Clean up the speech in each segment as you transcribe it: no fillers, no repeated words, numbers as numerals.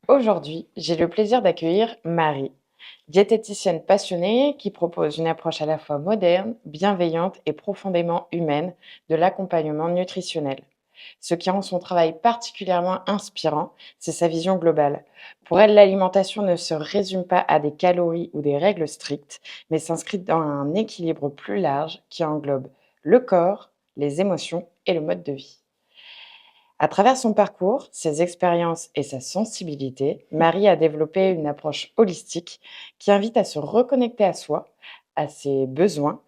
Aujourd'hui, j'ai le plaisir d'accueillir Marie, diététicienne passionnée qui propose une approche à la fois moderne, bienveillante et profondément humaine de l'accompagnement nutritionnel. Ce qui rend son travail particulièrement inspirant, c'est sa vision globale. Pour elle, l'alimentation ne se résume pas à des calories ou des règles strictes, mais s'inscrit dans un équilibre plus large qui englobe le corps, les émotions et le mode de vie. À travers son parcours, ses expériences et sa sensibilité, Marie a développé une approche holistique qui invite à se reconnecter à soi, à ses besoins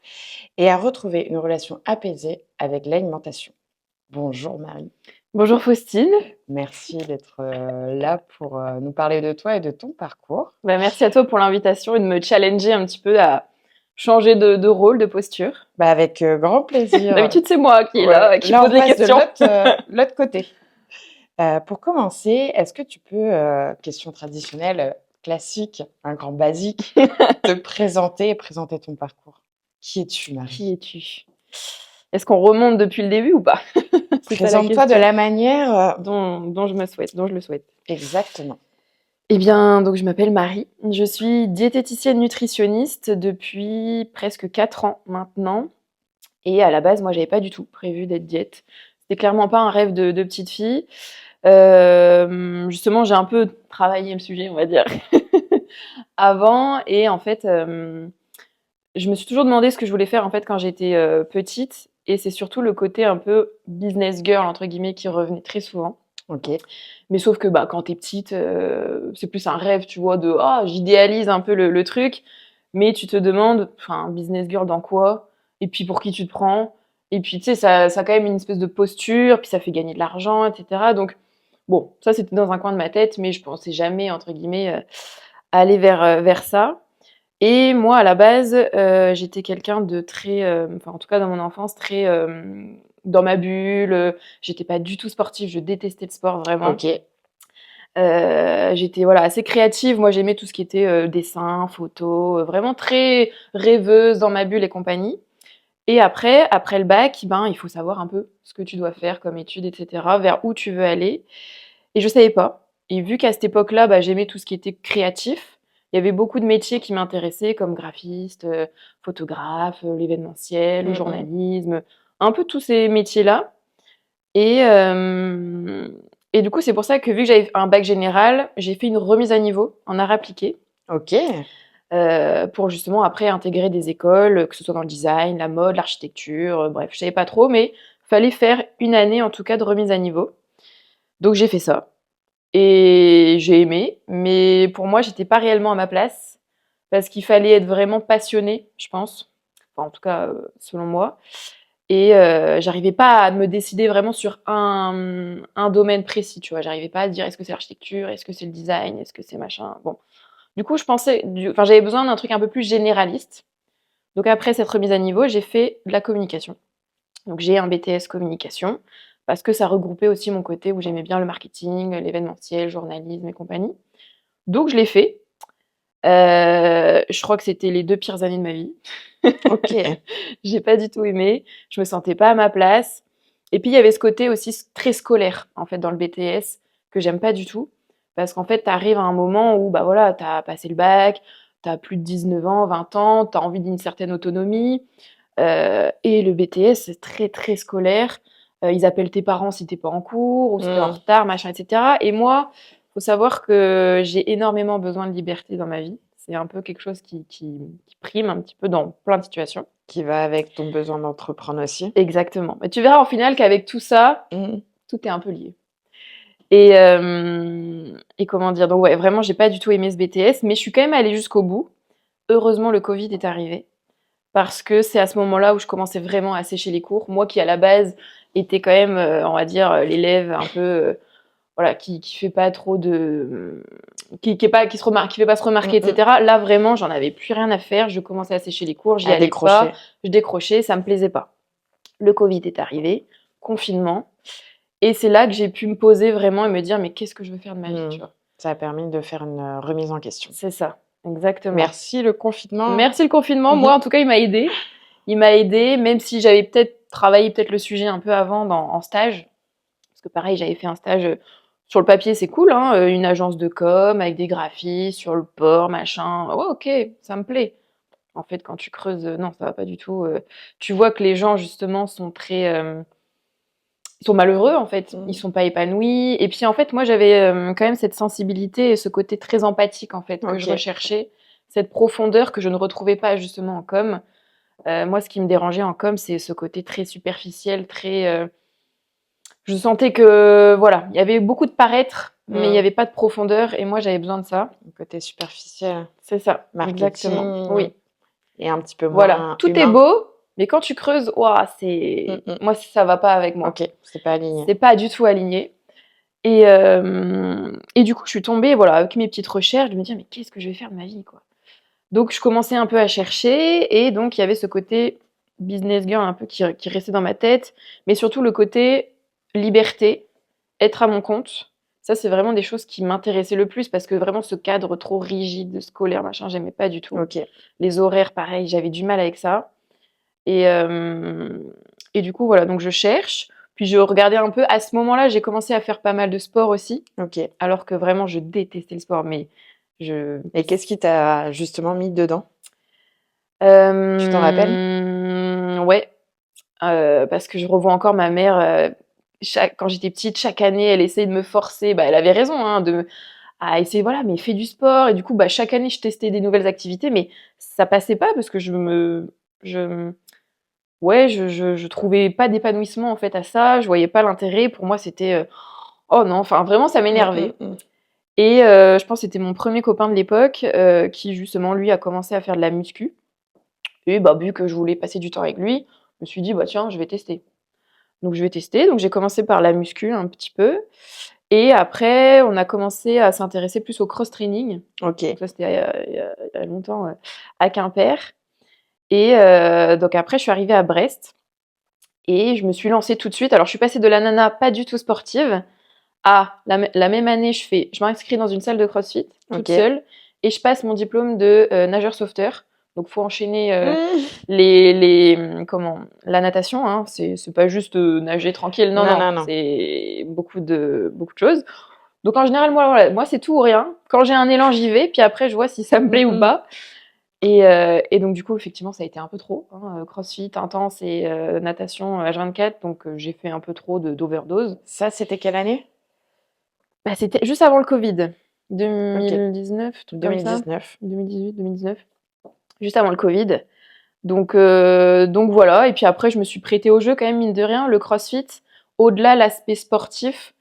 et à retrouver une relation apaisée avec l'alimentation. Bonjour Marie, Bonjour Faustine. merci d'être là pour nous parler de toi et de ton parcours. Merci à toi pour l'invitation et de me challenger un petit peu à changer de rôle, de posture. Avec grand plaisir. D'habitude, c'est moi qui est Ouais, là, qui là, pose on les passe de questions. l'autre côté. Pour commencer, est-ce que tu peux, question traditionnelle, classique, un grand basique, te présenter et présenter ton parcours? Qui es-tu, Qui Marie? es-tu? Est-ce qu'on remonte depuis le début ou pas? C'est ça la Présente-toi de question la manière, dont je le souhaite. exactement. Eh bien, donc je m'appelle Marie. Je suis diététicienne nutritionniste depuis presque 4 ans maintenant. Et à la base, moi, j'avais pas du tout prévu d'être diète. C'était clairement pas un rêve de petite fille. Justement, j'ai un peu travaillé le sujet, on va dire, avant. Et en fait, je me suis toujours demandé ce que je voulais faire en fait quand j'étais petite. Et c'est surtout le côté un peu business girl, entre guillemets, qui revenait très souvent. OK. Mais sauf que bah, quand t'es petite, c'est plus un rêve, tu vois, de ah, j'idéalise un peu le truc. Mais tu te demandes, enfin, business girl dans quoi? Et puis pour qui tu te prends? Et puis tu sais, ça a quand même une espèce de posture, puis ça fait gagner de l'argent, etc. Donc bon, ça c'était dans un coin de ma tête, mais je pensais jamais, entre guillemets, aller vers ça. Et moi, à la base, j'étais quelqu'un de très, enfin en tout cas dans mon enfance, très dans ma bulle. J'étais pas du tout sportive, je détestais le sport vraiment. OK. J'étais voilà assez créative. Moi, j'aimais tout ce qui était dessin, photo, vraiment très rêveuse dans ma bulle et compagnie. Et après le bac, ben il faut savoir un peu ce que tu dois faire comme études, etc., vers où tu veux aller. Et je savais pas. Et vu qu'à cette époque-là, bah, j'aimais tout ce qui était créatif, il y avait beaucoup de métiers qui m'intéressaient, comme graphiste, photographe, l'événementiel, le Mmh mh. journalisme, un peu tous ces métiers-là. Et, euh, et du coup, c'est pour ça que vu que j'avais un bac général, j'ai fait une remise à niveau en art appliqué OK. pour justement après intégrer des écoles, que ce soit dans le design, la mode, l'architecture, bref, je savais pas trop, mais fallait faire une année en tout cas de remise à niveau. Donc j'ai fait ça. Et j'ai aimé, mais pour moi, j'étais pas réellement à ma place parce qu'il fallait être vraiment passionné, je pense. Enfin, en tout cas, selon moi. Et j'arrivais pas à me décider vraiment sur un domaine précis, tu vois. J'arrivais pas à dire est-ce que c'est l'architecture, est-ce que c'est le design, est-ce que c'est machin. Bon. Du coup, enfin, j'avais besoin d'un truc un peu plus généraliste. Donc après cette remise à niveau, j'ai fait de la communication. Donc j'ai un BTS communication parce que ça regroupait aussi mon côté où j'aimais bien le marketing, l'événementiel, le journalisme et compagnie. Donc je l'ai fait. Je crois que c'était les 2 pires années de ma vie. OK. J'ai pas du tout aimé, je me sentais pas à ma place. Et puis il y avait ce côté aussi très scolaire en fait dans le BTS que j'aime pas du tout parce qu'en fait tu arrives à un moment où bah voilà, tu as passé le bac, tu as plus de 19 ans, 20 ans, tu as envie d'une certaine autonomie. Et le BTS, c'est très, très scolaire. Ils appellent tes parents si t'es pas en cours ou si t'es en Mmh. retard, machin, etc. Et moi, faut savoir que j'ai énormément besoin de liberté dans ma vie. C'est un peu quelque chose qui prime un petit peu dans plein de situations. Qui va avec ton besoin d'entreprendre aussi. Exactement. Mais tu verras au final qu'avec tout ça, Mmh. tout est un peu lié. Et comment dire? Donc ouais, vraiment, j'ai pas du tout aimé ce BTS, mais je suis quand même allée jusqu'au bout. Heureusement, le Covid est arrivé. Parce que c'est à ce moment-là où je commençais vraiment à sécher les cours. Moi qui, à la base, était quand même, on va dire, l'élève un peu, voilà, qui fait pas trop de, qui fait pas se Mmh remarquer, mh. etc. Là, vraiment, j'en avais plus rien à faire. Je commençais à sécher les cours, j'y À allais pas, décrocher. je décrochais, ça me plaisait pas. Le Covid est arrivé, confinement, et c'est là que j'ai pu me poser vraiment et me dire, mais qu'est-ce que je veux faire de ma vie, Mmh. tu vois? Ça a permis de faire une, remise en question. C'est ça, exactement. Merci le confinement. Merci le confinement. Mmh Moi, mh. en tout cas, il m'a aidé. Il m'a aidé, même si j'avais peut-être travaillé peut-être le sujet un peu avant en stage. Parce que pareil, j'avais fait un stage Sur le papier, c'est cool, hein, une agence de com avec des graphistes sur le port, machin. Ouais, OK, ça me plaît. En fait, quand tu creuses, non, ça va pas du tout. Tu vois que les gens, justement, sont très, ils sont malheureux, en fait. Ils sont pas épanouis. Et puis, en fait, moi, j'avais quand même cette sensibilité et ce côté très empathique, en fait, que je OK. recherchais. Cette profondeur que je ne retrouvais pas, justement, en com. Moi, ce qui me dérangeait en com, c'est ce côté très superficiel, très. Je sentais que, voilà, il y avait beaucoup de paraître, mais il y avait pas de profondeur. Et moi, j'avais besoin de ça. Le côté superficiel, C'est ça, exactement. marketing Oui. et un petit peu Voilà, moins tout est humain. beau, mais quand tu creuses, ouah, c'est Mmh mh. moi ça va pas avec moi. OK, c'est pas aligné. C'est pas du tout aligné et du coup, je suis tombée, voilà, avec mes petites recherches, de me dire: «Mais qu'est-ce que je vais faire de ma vie, quoi?» Donc je commençais un peu à chercher et donc il y avait ce côté business girl un peu qui restait dans ma tête, mais surtout le côté liberté, être à mon compte. Ça, c'est vraiment des choses qui m'intéressaient le plus parce que vraiment ce cadre trop rigide, scolaire, machin, j'aimais pas du tout. OK. Les horaires, pareil, j'avais du mal avec ça. Et, et du coup, voilà, donc je cherche. Puis je regardais un peu. À ce moment-là, j'ai commencé à faire pas mal de sport aussi, OK. alors que vraiment, je détestais le sport. Mais je. Et qu'est-ce qui t'a justement mis dedans? Tu t'en rappelles? Ouais, parce que je revois encore ma mère. Quand j'étais petite, chaque année, elle essayait de me forcer. Bah, elle avait raison, hein, à essayer. Voilà, mais fais du sport. Et du coup, bah, chaque année, je testais des nouvelles activités, mais ça passait pas parce que je ouais, je trouvais pas d'épanouissement, en fait, à ça. Je voyais pas l'intérêt. Pour moi, c'était, oh non, enfin, vraiment, ça Mmh mh, m'énervait mmh. et je pense que c'était mon premier copain de l'époque, qui justement, lui, a commencé à faire de la muscu et bah, vu que je voulais passer du temps avec lui, je me suis dit: «Bah, tiens, je vais tester». Donc je vais tester. Donc j'ai commencé par la muscu un petit peu et après, on a commencé à s'intéresser plus au cross training. OK. Donc ça, c'était il y a longtemps, à Quimper et donc après, je suis arrivée à Brest. Et je me suis lancée tout de suite. Alors, je suis passée de la nana pas du tout sportive à la même année, je m'inscris dans une salle de CrossFit toute OK. seule et je passe mon diplôme de nageur sauveteur. Donc, faut enchaîner Mmh. comment, la natation. Hein, c'est pas juste nager tranquille. Non, Non, non, non, non. c'est beaucoup de choses. Donc, en général, moi, voilà, moi, c'est tout ou rien. Quand j'ai un élan, j'y vais. Puis après, je vois si ça me Mmh plaît ou mh. pas. Et donc du coup, effectivement, ça a été un peu trop, hein, crossfit intense et natation H24, donc j'ai fait un peu trop d'overdose. Ça, c'était quelle année? Bah, c'était juste avant le Covid, OK. 2019, truc comme ça, 2019. 2018-2019, juste avant le Covid. Donc voilà et puis après je me suis prêtée au jeu quand même, mine de rien. Le crossfit, au-delà l'aspect sportif,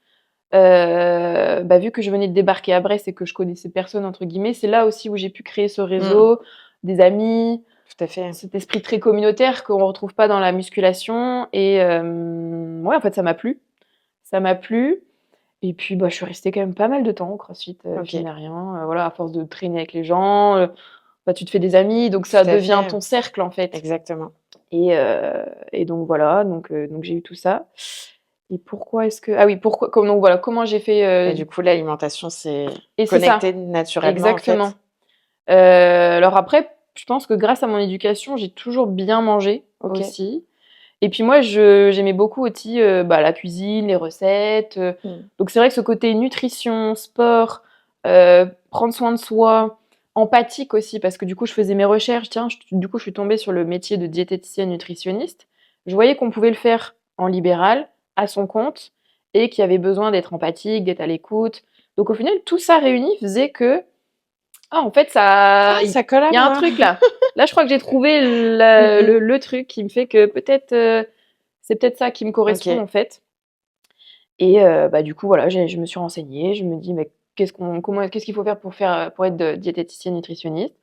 bah, vu que je venais de débarquer à Brest et que je connaissais «personne» entre guillemets, c'est là aussi où j'ai pu créer ce Mmh. réseau, des amis. Tout à fait. Cet esprit très communautaire qu'on retrouve pas dans la musculation et ouais, en fait, ça m'a plu. Ça m'a plu et puis, bah, je suis restée quand même pas mal de temps au CrossFit, OK. mine de rien, voilà, à force de traîner avec les gens, bah, tu te fais des amis, donc ça Tout à devient fait. ton cercle, en fait Exactement. et donc voilà, donc j'ai eu tout ça et pourquoi est-ce que ah oui, pourquoi comme donc voilà, comment j'ai fait, Et du coup, l'alimentation, c'est et c'est ça, connecté naturellement, en exactement. fait? Alors après, je pense que grâce à mon éducation, j'ai toujours bien mangé OK. aussi. Et puis moi, j'aimais beaucoup aussi, bah, la cuisine, les recettes, Mmh. donc c'est vrai que ce côté nutrition, sport, prendre soin de soi, empathique aussi parce que du coup, je faisais mes recherches. Tiens, du coup, je suis tombée sur le métier de diététicienne nutritionniste. Je voyais qu'on pouvait le faire en libéral, à son compte et qu'il y avait besoin d'être empathique, d'être à l'écoute. Donc au final, tout ça réuni faisait que ah, en fait, Ah, il ça y a un collabore! truc là. Là, je crois que j'ai trouvé Mmh mh. le truc qui me fait que peut-être, c'est peut-être ça qui me correspond, OK. en fait. Et bah, du coup, voilà, je me suis renseignée. Je me dis: «Mais qu'est-ce qu'il faut faire pour être diététicienne nutritionniste?»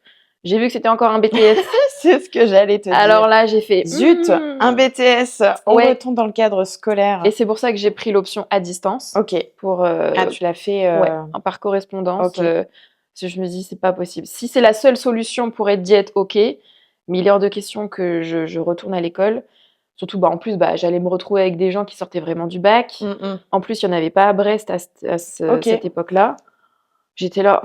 J'ai vu que c'était encore un BTS. C'est ce que j'allais te dire. Alors là, j'ai fait: Zut! Un BTS, on Ouais retourne dans le cadre et scolaire. c'est pour ça que j'ai pris l'option à distance OK. pour, Ah, tu l'as fait, ouais, par correspondance, OK. parce que je me dis: «C'est pas possible». Si c'est la seule solution pour être diète, OK, mais il est hors de question que je retourne à l'école. Surtout, bah, en plus, bah, j'allais me retrouver avec des gens qui sortaient vraiment du bac. Mmh mh. En plus, il y en avait pas à Brest cette OK. époque-là. J'étais là: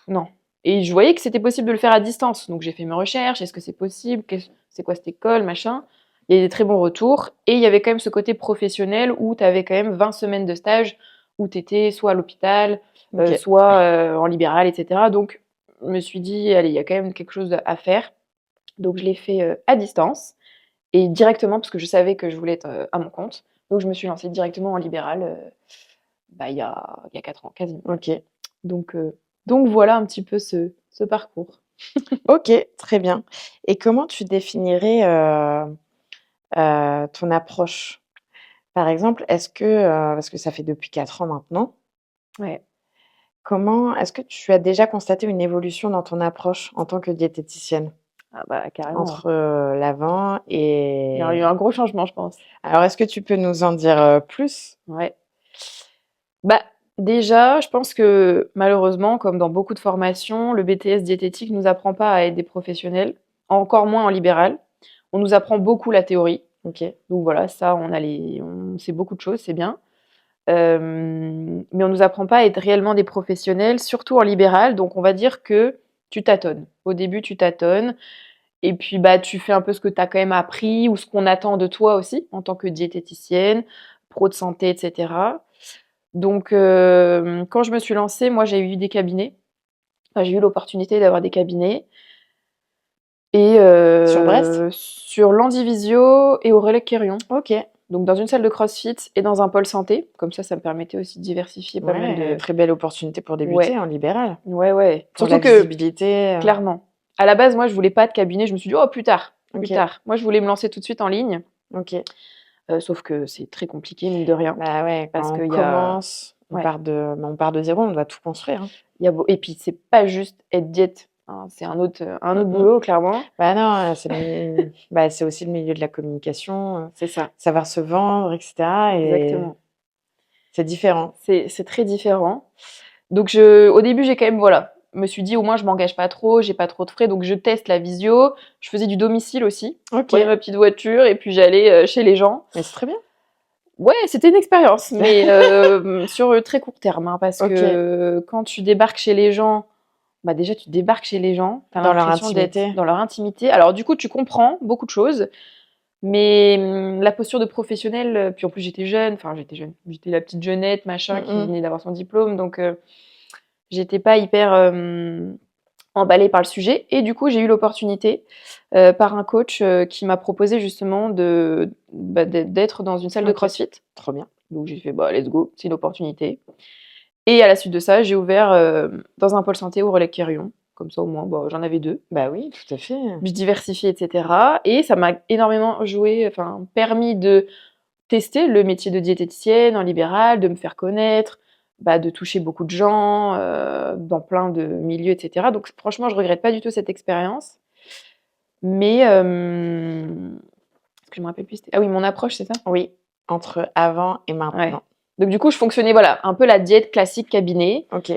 «Non» et je voyais que c'était possible de le faire à distance. Donc j'ai fait mes recherches. Est-ce que c'est possible? C'est quoi cette école? Machin. Il y a des très bons retours et il y avait quand même ce côté professionnel où tu avais quand même 20 semaines de stage où tu étais, soit à l'hôpital, Ok. soit en libéral, etc. Donc, je me suis dit, allez, il y a quand même quelque chose à faire. Donc, je l'ai fait à distance et directement, parce que je savais que je voulais être à mon compte. Donc, je me suis lancée directement en libéral il y a 4 ans, quasiment. Ok. Donc, voilà un petit peu ce parcours. Ok, très bien. Et comment tu définirais ton approche? Par exemple, est-ce que, parce que ça fait depuis 4 ans maintenant, Ouais. est-ce que tu as déjà constaté une évolution dans ton approche en tant que diététicienne? Ah bah, carrément. Entre, l'avant Il y a eu un gros changement, je pense. alors est-ce que tu peux nous en dire, plus? Ouais. Bah, déjà, je pense que malheureusement, comme dans beaucoup de formations, le BTS diététique nous apprend pas à être des professionnels, encore moins en libéral. On nous apprend beaucoup la théorie. OK. Donc voilà, ça, on sait beaucoup de choses, c'est bien. Mais on nous apprend pas à être réellement des professionnels, surtout en libéral. Donc on va dire que tu tâtonnes. Au début, tu tâtonnes. Et puis, bah, tu fais un peu ce que tu as quand même appris ou ce qu'on attend de toi aussi en tant que diététicienne, pro de santé, etc. Donc, quand je me suis lancée, moi, j'ai eu des cabinets. Enfin, j'ai eu l'opportunité d'avoir des cabinets. Et Sur Brest? sur Landivisio et au Relais-Quérion. OK. Donc, dans une salle de CrossFit et dans un pôle santé. Comme ça me permettait aussi de diversifier pas mal Ouais, de. très belle opportunité pour débuter Ouais, en libéral. ouais, ouais. Pour la Surtout que, visibilité, clairement, à la base, moi, je voulais pas de cabinet. Je me suis dit, oh, plus tard, plus OK, tard. Moi, je voulais me lancer tout de suite en ligne. OK. Sauf que c'est très compliqué, mine de rien. Bah, ouais, Parce quand on qu'il y a. commence, Ouais. on part de 0, on doit tout construire, hein. Et puis, c'est pas juste être diète, hein, c'est un autre Mmh mh. boulot, clairement. Bah, non, c'est aussi le milieu de la communication, C'est ça, savoir se vendre et cetera et exactement. c'est différent. C'est très différent. Donc, au début, j'ai quand même, voilà, me suis dit, au moins, je m'engage pas trop, j'ai pas trop de frais, donc je teste la visio. Je faisais du domicile aussi. Je OK, prenais ma petite voiture et puis j'allais chez les gens. mais c'est très bien. Ouais, c'était une expérience, mais sur très court terme, hein, parce OK, que quand tu débarques chez les gens, bah déjà tu débarques chez les gens, tu as dans leur l'impression d'être intimité. dans leur intimité. Alors du coup, tu comprends beaucoup de choses, mais la posture de professionnel, puis en plus j'étais la petite jeunette, machin, Mmh qui mh. venait d'avoir son diplôme, donc j'étais pas hyper emballée par le sujet. Et du coup, j'ai eu l'opportunité par un coach qui m'a proposé justement d'être dans une salle de OK, CrossFit. trop bien. Donc j'ai fait, bah let's go, c'est une opportunité. Et à la suite de ça, j'ai ouvert dans un pôle santé au Relais-Quérion. Comme ça, au moins, bah, j'en avais 2. Bah, oui, tout à fait. Je diversifie, etc. Et ça m'a énormément permis de tester le métier de diététicienne en libéral, de me faire connaître, bah, de toucher beaucoup de gens dans plein de milieux, etc. Donc franchement, je regrette pas du tout cette expérience. Mais ce que je me rappelle plus, ah oui, mon approche, c'est ça? Oui, entre avant et Ouais. maintenant. Donc du coup, je fonctionnais, voilà, un peu la diète classique cabinet. OK.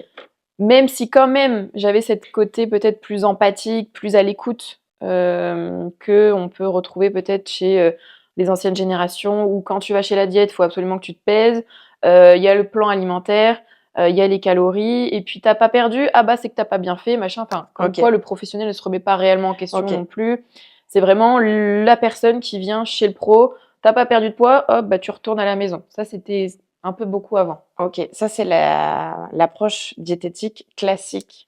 Même si quand même j'avais cette côté peut-être plus empathique, plus à l'écoute, que on peut retrouver peut-être chez les anciennes générations, où quand tu vas chez la diète, il faut absolument que tu te pèses. Il y a le plan alimentaire, il y a les calories, et puis t'as pas perdu, ah bah c'est que t'as pas bien fait, machin. Enfin, comme OK, quoi le professionnel ne se remet pas réellement en question OK, non plus. C'est vraiment la personne qui vient chez le pro. T'as pas perdu de poids, hop, bah tu retournes à la maison. Ça, c'était un peu beaucoup avant. OK. Ça, c'est l'approche diététique classique.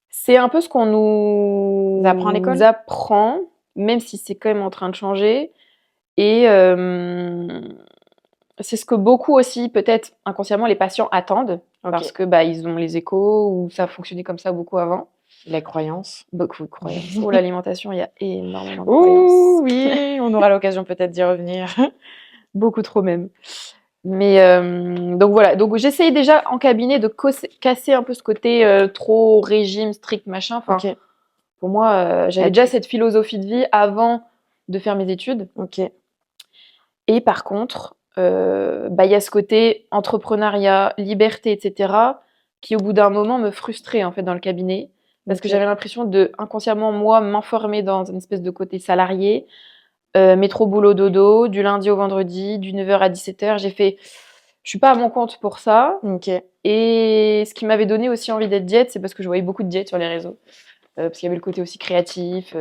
C'est un peu ce qu'on Tu apprends à nous l'école? apprend, même si c'est quand même en train de changer. Et c'est ce que beaucoup aussi, peut-être inconsciemment, les patients attendent, parce OK. que bah, ils ont les échos ou ça fonctionnait comme ça beaucoup avant. Les croyances. Beaucoup de croyances. Oh, l'alimentation, il y a énormément de Ouh, croyances. oui, on aura l'occasion peut-être d'y revenir. Beaucoup trop même. Mais donc voilà, donc j'essayais déjà en cabinet de casser un peu ce côté trop régime, strict, machin. Enfin, OK. pour moi, j'avais Bah, déjà cette philosophie de vie avant de faire mes études. OK. Et par contre, bah, il y a ce côté entrepreneuriat, liberté, etc., qui au bout d'un moment me frustrait en fait dans le cabinet, parce que OK. j'avais l'impression de inconsciemment moi m'enfermer dans une espèce de côté salarié, métro boulot dodo, du lundi au vendredi, du 9h à 17h. Je suis pas à mon compte pour ça. OK. Et ce qui m'avait donné aussi envie d'être diète, c'est parce que je voyais beaucoup de diètes sur les réseaux. Parce qu'il y avait le côté aussi créatif,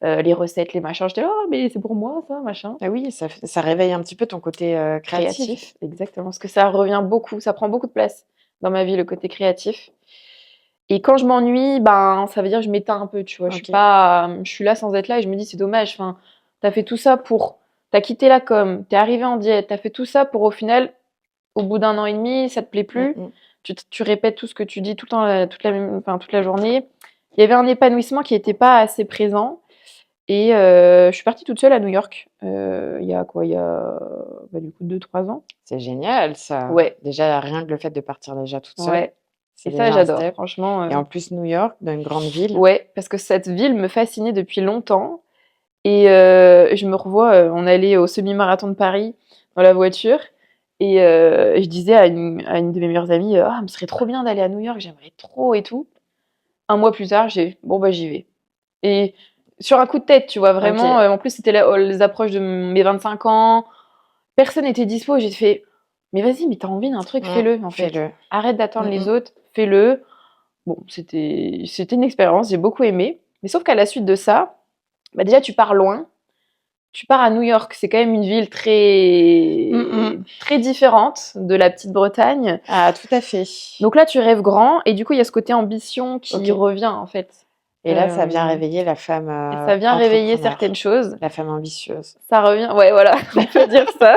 les recettes, les machins. J'étais là: «Oh mais c'est pour moi ça, machin». Ah oui, ça réveille un petit peu ton côté, créatif. Créatif, exactement, parce que ça revient beaucoup, ça prend beaucoup de place dans ma vie, le côté créatif. Et quand je m'ennuie, ben, ça veut dire que je m'éteins un peu, tu vois? OK. Je suis là sans être là et je me dis: «C'est dommage, enfin, tu fait tout ça pour tu quitté la com, t'es arrivé en diète, t'as fait tout ça pour au final, au bout d'un an et demi, ça te plaît Mmh plus. mh. Tu répètes tout ce que tu dis tout le temps, toute la journée». Il y avait un épanouissement qui était pas assez présent et je suis partie toute seule à New York, il y a quoi? Il y a, bah, du coup 2 3 ans. C'est génial ça. Ouais, Déjà, rien que le fait de partir déjà toute seule, ouais c'est et ça déjà un j'adore step franchement, et en plus New York, dans une grande ville. ouais, parce que cette ville me fascinait depuis longtemps et je me revois, on allait au semi-marathon de Paris dans la voiture et je disais à une de mes meilleures amies: «Ah, ça me serait trop bien d'aller à New York, j'aimerais trop et tout». Un mois plus tard, j'ai: «Bon, bah, j'y vais» et sur un coup de tête, tu vois? Vraiment, OK. en plus, c'était les approches de mes 25 ans. Personne n'était dispo. J'ai fait: «Mais vas-y, mais tu as envie d'un truc, fais-le, en fait. Fais-le. Arrête d'attendre Mmh les mh. autres, fais-le». Bon, c'était une expérience, j'ai beaucoup aimé. Mais sauf qu'à la suite de ça, bah, déjà, tu pars loin. Tu pars à New York, c'est quand même une ville Mmh mh. très différente de la petite Bretagne. Ah, tout à fait. Donc là, tu rêves grand et du coup, il y a ce côté ambition qui OK revient, en fait. et là, ça vient Hem réveiller la femme, et ça vient réveiller certaines entrepreneur, choses. la femme ambitieuse. Ça revient ouais, voilà, on peut dire ça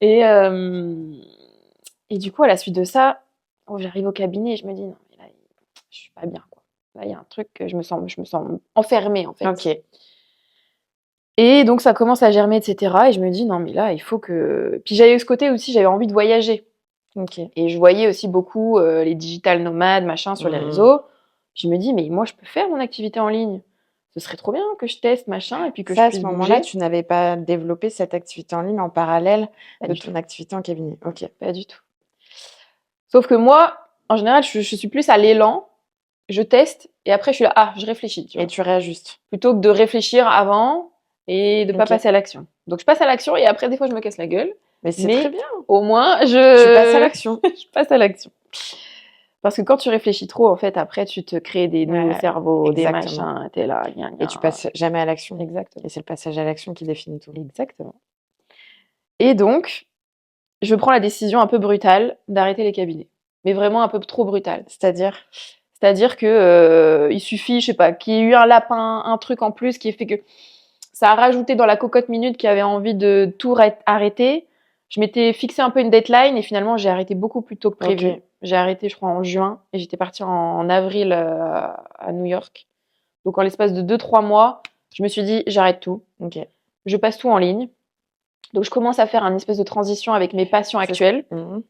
et hem et du coup, à la suite de ça, oh, j'arrive au cabinet et je me dis: «Non, mais là, je suis pas bien, quoi. Là, il y a un truc que je me sens enfermée, en fait». OK. Et donc ça commence à germer et cetera et je me dis: «Non, mais là, il faut que» puis j'avais ce côté aussi, j'avais envie de voyager OK. et je voyais aussi beaucoup, les digital nomades, machin, sur les Mmh. réseaux. Je me dis: «Mais moi, je peux faire mon activité en ligne. Ce serait trop bien que je teste, machin et puis que je Ça, à puisse ce moment-là, bouger». tu n'avais pas développé cette activité en ligne en parallèle Pas de du tout, ton activité en cabinet? OK pas du tout. Sauf que moi, en général, je suis plus à l'élan, je teste et après je suis là: «Ah, je réfléchis», tu et vois? tu réajustes? Plutôt que de réfléchir avant et de pas OK passer à l'action. Donc je passe à l'action et après des fois je me casse la gueule, mais c'est très mais bien, au moins tu passes à je l'action. je passe à l'action. Parce que quand tu réfléchis trop, en fait, après tu te crées des nœuds au Ouais, cerveau, des exactement machins, tu es là, gna et tu gna. passes jamais à l'action Exactement, et c'est le passage à l'action qui définit tout. exactement. Et donc, je prends la décision un peu brutale d'arrêter les cabinets. Mais vraiment un peu trop brutale. C'est-à-dire? C'est-à-dire que, il suffit, je sais pas, qu'il y ait eu un lapin, un truc en plus qui ait fait que ça a rajouté dans la cocotte minute qui avait envie de tout arrêter. Je m'étais fixé un peu une deadline et finalement j'ai arrêté beaucoup plus tôt que prévu. OK, J'ai arrêté, je crois, en juin et j'étais partie en avril à New York. Donc en l'espace de 2 3 mois, je me suis dit j'arrête tout, OK. je passe tout en ligne. Donc je commence à faire un espèce de transition avec mes patients C'est actuels. mmh mh.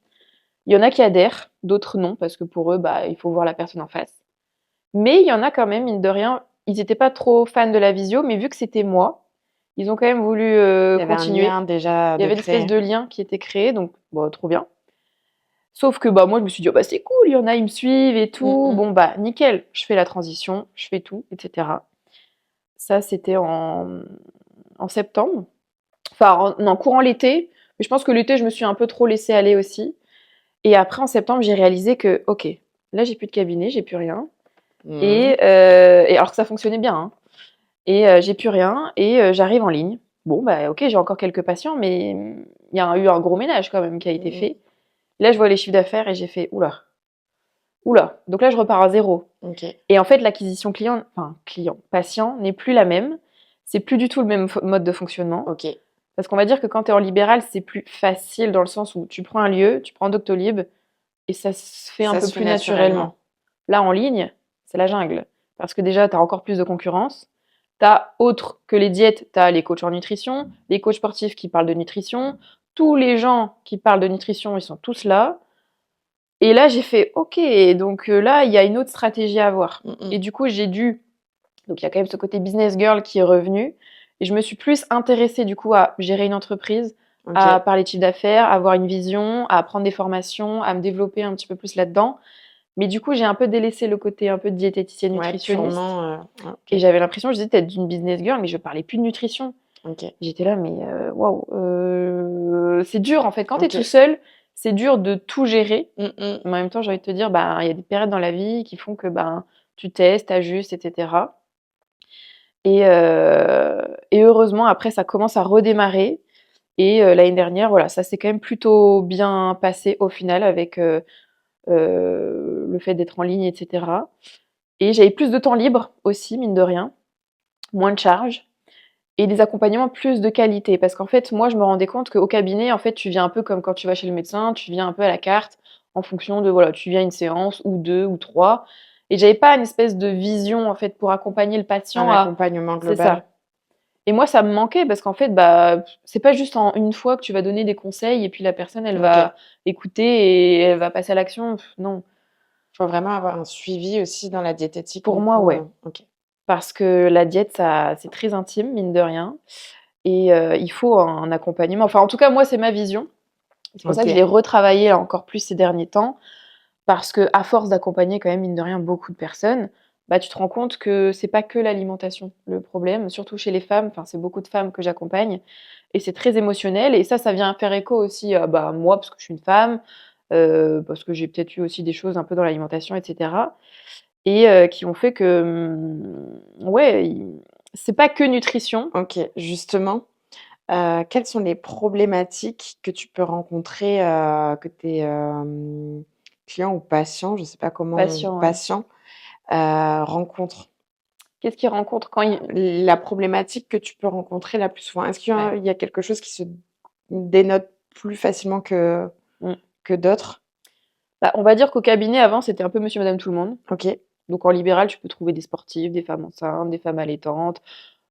Il y en a qui adhèrent, d'autres non, parce que pour eux, bah, il faut voir la personne en face. Mais il y en a quand même, mine de rien, ils étaient pas trop fans de la visio, mais vu que c'était moi, ils ont quand même voulu Il y avait un continuer. lien déjà Il y de avait une espèce créé. de lien qui était créé, donc bon, trop bien. Sauf que bah moi je me suis dit: «Oh bah c'est cool, il y en a, ils me suivent et Mmh tout. mh. Bon bah nickel, je fais la transition, je fais tout, et cetera». Ça, c'était en septembre. Enfin, non, courant l'été, mais je pense que l'été, je me suis un peu trop laissée aller aussi. Et après, en septembre, j'ai réalisé que, OK, là, j'ai plus de cabinet, j'ai plus rien. Mmh. Et alors que ça fonctionnait bien, hein. Et j'ai plus rien et j'arrive en ligne. Bon, bah, OK, j'ai encore quelques patients, mais il y a eu un gros ménage quand même qui a été Mmh. fait. Là, je vois les chiffres d'affaires et j'ai fait: «Ouh là, ouh là». Donc là, je repars à zéro. OK. Et en fait, l'acquisition client, enfin client, patient n'est plus la même. C'est plus du tout le même mode de fonctionnement. OK. Parce qu'on va dire que quand tu es en libéral, c'est plus facile dans le sens où tu prends un lieu, tu prends Doctolib et ça se fait un Ça peu se fait plus naturellement. naturellement. Là, en ligne, c'est la jungle. Parce que déjà, tu as encore plus de concurrence. Tu as, autre que les diètes, tu as les coachs en nutrition, les coachs sportifs qui parlent de nutrition. Tous les gens qui parlent de nutrition, ils sont tous là. Et là, j'ai fait, OK, donc là, il y a une autre stratégie à avoir. Mmh mh. Et du coup, j'ai dû donc il y a quand même ce côté business girl qui est revenu et je me suis plus intéressée du coup à gérer une entreprise, à OK. parler de chiffre d'affaires, à avoir une vision, à prendre des formations, à me développer un petit peu plus là-dedans. Mais du coup, j'ai un peu délaissé le côté un peu diététicienne Ouais, nutritionniste purement, et OK. j'avais l'impression, je disais, d'être une business girl, mais je parlais plus de nutrition. OK. J'étais là, mais waouh, c'est dur en fait. Quand tu es tout OK. seul, c'est dur de tout gérer. Mmh mh. Mais en même temps, j'ai envie de te dire, bah, il y a des périodes dans la vie qui font que ben, tu testes, ajustes, etc. Et heureusement, après, ça commence à redémarrer. Et l'année dernière, voilà, ça s'est quand même plutôt bien passé au final avec le fait d'être en ligne, etc. Et j'avais plus de temps libre aussi, mine de rien, moins de charges et des accompagnements plus de qualité. Parce qu'en fait, moi, je me rendais compte qu'au cabinet, en fait, tu viens un peu comme quand tu vas chez le médecin, tu viens un peu à la carte en fonction de, voilà, tu viens une séance ou deux ou trois. Et j'avais pas une espèce de vision, en fait, pour accompagner le Un patient à. accompagnement C'est global. ça. Et moi, ça me manquait parce qu'en fait, bah, c'est pas juste en une fois que tu vas donner des conseils et puis la personne, elle Ok. va écouter et elle va passer à l'action. Non. Faut vraiment avoir un suivi aussi dans la diététique, Pour du moi, coup. ouais. Ok. Parce que la diète, ça, c'est très intime, mine de rien. Et il faut un accompagnement. Enfin, en tout cas, moi, c'est ma vision. C'est pour ça que je l'ai Ok. retravaillé encore plus ces derniers temps. Parce que à force d'accompagner quand même, mine de rien, beaucoup de personnes, bah, tu te rends compte que c'est pas que l'alimentation le problème, surtout chez les femmes. Enfin, c'est beaucoup de femmes que j'accompagne et c'est très émotionnel. Et ça vient faire écho aussi à bah, moi, parce que je suis une femme, parce que j'ai peut-être eu aussi des choses un peu dans l'alimentation, etc. Et qui ont fait que, ouais, c'est pas que nutrition. Ok. Justement, quelles sont les problématiques que tu peux rencontrer, que tes clients ou patients, je sais pas comment, Patient, ouais. patients, rencontrent? Qu'est-ce qu'ils rencontrent quand ils. La problématique que tu peux rencontrer la plus souvent, est-ce qu'il y Ouais. a il y a quelque chose qui se dénote plus facilement Mmh. que d'autres? Bah, on va dire qu'au cabinet, avant, c'était un peu monsieur, madame, tout le monde. OK. Donc en libéral, tu peux trouver des sportifs, des femmes enceintes, des femmes allaitantes,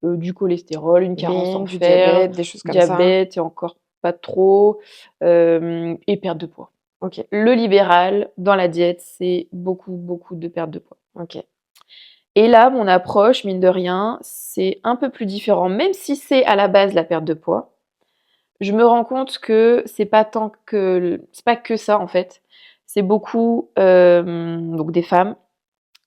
du cholestérol, une carence en Bing, du fer, diabète, des choses comme ça? diabète et encore pas trop, et perte de poids. OK, Le libéral, dans la diète, c'est beaucoup, beaucoup de perte de poids. OK. Et là, mon approche, mine de rien, c'est un peu plus différent. Même si c'est à la base la perte de poids, je me rends compte que c'est pas que ça en fait. C'est beaucoup donc des femmes,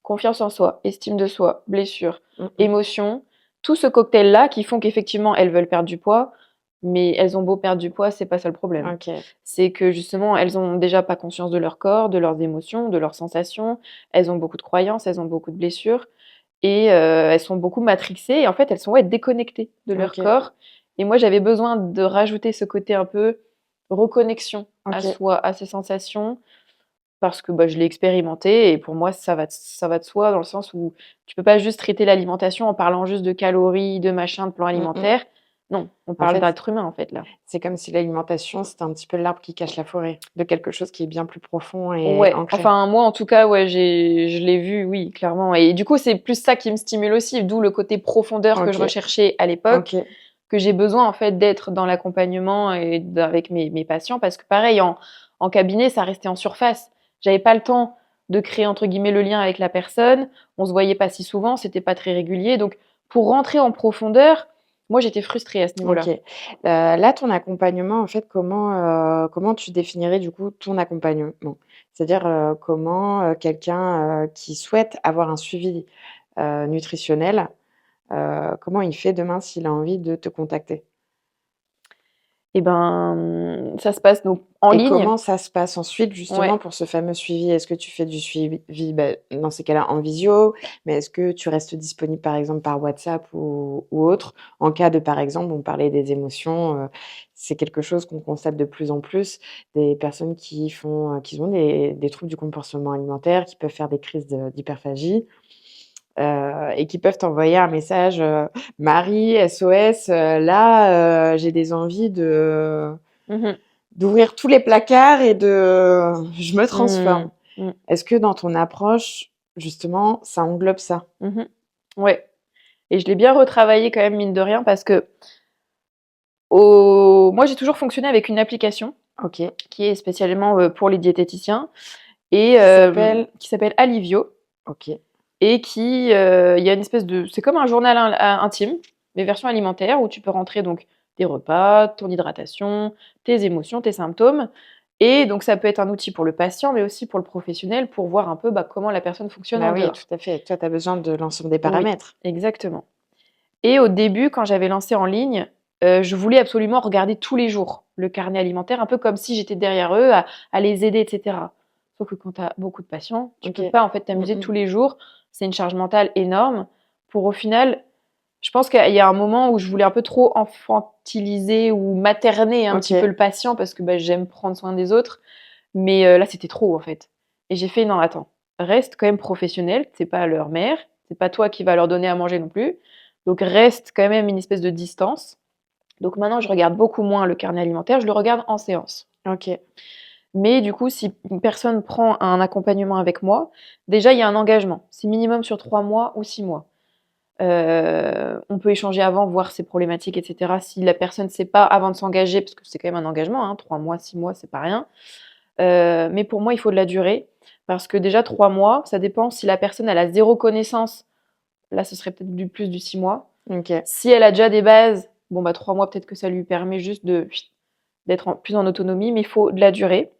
confiance en soi, estime de soi, blessure, Mmh mh. émotion, tout ce cocktail-là qui font qu'effectivement elles veulent perdre du poids, mais elles ont beau perdre du poids, c'est pas ça le problème. OK, C'est que justement elles ont déjà pas conscience de leur corps, de leurs émotions, de leurs sensations. Elles ont beaucoup de croyances, elles ont beaucoup de blessures. Et elles sont beaucoup matrixées et en fait, elles sont, ouais, déconnectées de leur OK, corps et moi, j'avais besoin de rajouter ce côté un peu reconnexion à OK. soi, à ses sensations parce que, bah, je l'ai expérimenté et pour moi, ça va de soi dans le sens où tu peux pas juste traiter l'alimentation en parlant juste de calories, de machin, de plan Mmh mh. alimentaire. Non, on En parle fait, d'être humain, en fait, là. c'est comme si l'alimentation, c'était un petit peu l'arbre qui cache la forêt, de quelque chose qui est bien plus profond et Ouais, ancré. enfin, moi, en tout cas, ouais, je l'ai vu, oui, clairement et du coup, c'est plus ça qui me stimule aussi, d'où le côté profondeur que je OK, recherchais à l'époque. OK, Que j'ai besoin en fait d'être dans l'accompagnement et avec mes patients parce que pareil en cabinet ça restait en surface. J'avais pas le temps de créer entre guillemets le lien avec la personne. On se voyait pas si souvent, c'était pas très régulier. Donc pour rentrer en profondeur, moi j'étais frustrée à ce OK. niveau-là. Là, ton accompagnement, en fait, comment tu définirais, du coup, ton accompagnement? C'est-à-dire, comment, quelqu'un, qui souhaite avoir un suivi, nutritionnel, comment il fait demain s'il a envie de te contacter? Et ben ça se passe donc en Et ligne. comment ça se passe ensuite justement Ouais. pour ce fameux suivi? Est-ce que tu fais du suivi, dans ces cas-là en visio? Mais est-ce que tu restes disponible par exemple par WhatsApp ou autre? En cas de par exemple, on parlait des émotions, c'est quelque chose qu'on constate de plus en plus, des personnes qui ont des troubles du comportement alimentaire, qui peuvent faire des crises d'hyperphagie, et qui peuvent t'envoyer un message, «Marie, SOS, là, j'ai des envies de Mmh. d'ouvrir tous les placards et de je me Mmh. transforme». Mmh. Est-ce que dans ton approche, justement, ça englobe ça? Mmh. Ouais et je l'ai bien retravaillé quand même mine de rien parce que moi j'ai toujours fonctionné avec une application OK. qui est spécialement, pour les diététiciens et Qui s'appelle? qui s'appelle Alivio OK. et qui, il y a une espèce de c'est comme un journal intime, mais version alimentaire où tu peux rentrer donc tes repas, ton hydratation, tes émotions, tes symptômes et donc ça peut être un outil pour le patient, mais aussi pour le professionnel pour voir un peu, bah, comment la personne fonctionne Bah en oui, tout dehors. à fait. Toi, tu as besoin de l'ensemble des Oui, paramètres. exactement et au début, quand j'avais lancé en ligne, je voulais absolument regarder tous les jours le carnet alimentaire, un peu comme si j'étais derrière eux à les aider et cetera. Sauf que quand tu as beaucoup de patients, tu peux OK. pas en fait Mmh t'amuser mh. tous les jours. C'est une charge mentale énorme pour au final, Je pense qu'il y a un moment où je voulais un peu trop infantiliser ou materner un petit Ok. peu le patient parce que j'aime prendre soin des autres. Mais là, c'était trop en fait. Et j'ai fait non, attends, reste quand même professionnel. C'est pas leur mère, c'est pas toi qui vas leur donner à manger non plus. Donc reste quand même une espèce de distance. Donc maintenant, je regarde beaucoup moins le carnet alimentaire, je le regarde en séance. Ok. Mais du coup, si une personne prend un accompagnement avec moi, déjà, il y a un engagement. C'est minimum sur 3 mois ou 6 mois. On peut échanger avant, voir ses problématiques, etc. Si la personne ne sait pas avant de s'engager, parce que c'est quand même un engagement, hein, 3 mois, 6 mois, c'est pas rien. Mais pour moi, il faut de la durée. Parce que déjà, 3 mois, ça dépend si la personne elle a zéro connaissance. Là, ce serait peut-être plus du 6 mois. Ok. Si elle a déjà des bases, 3 mois, peut-être que ça lui permet juste d'être plus en autonomie, mais il faut de la durée.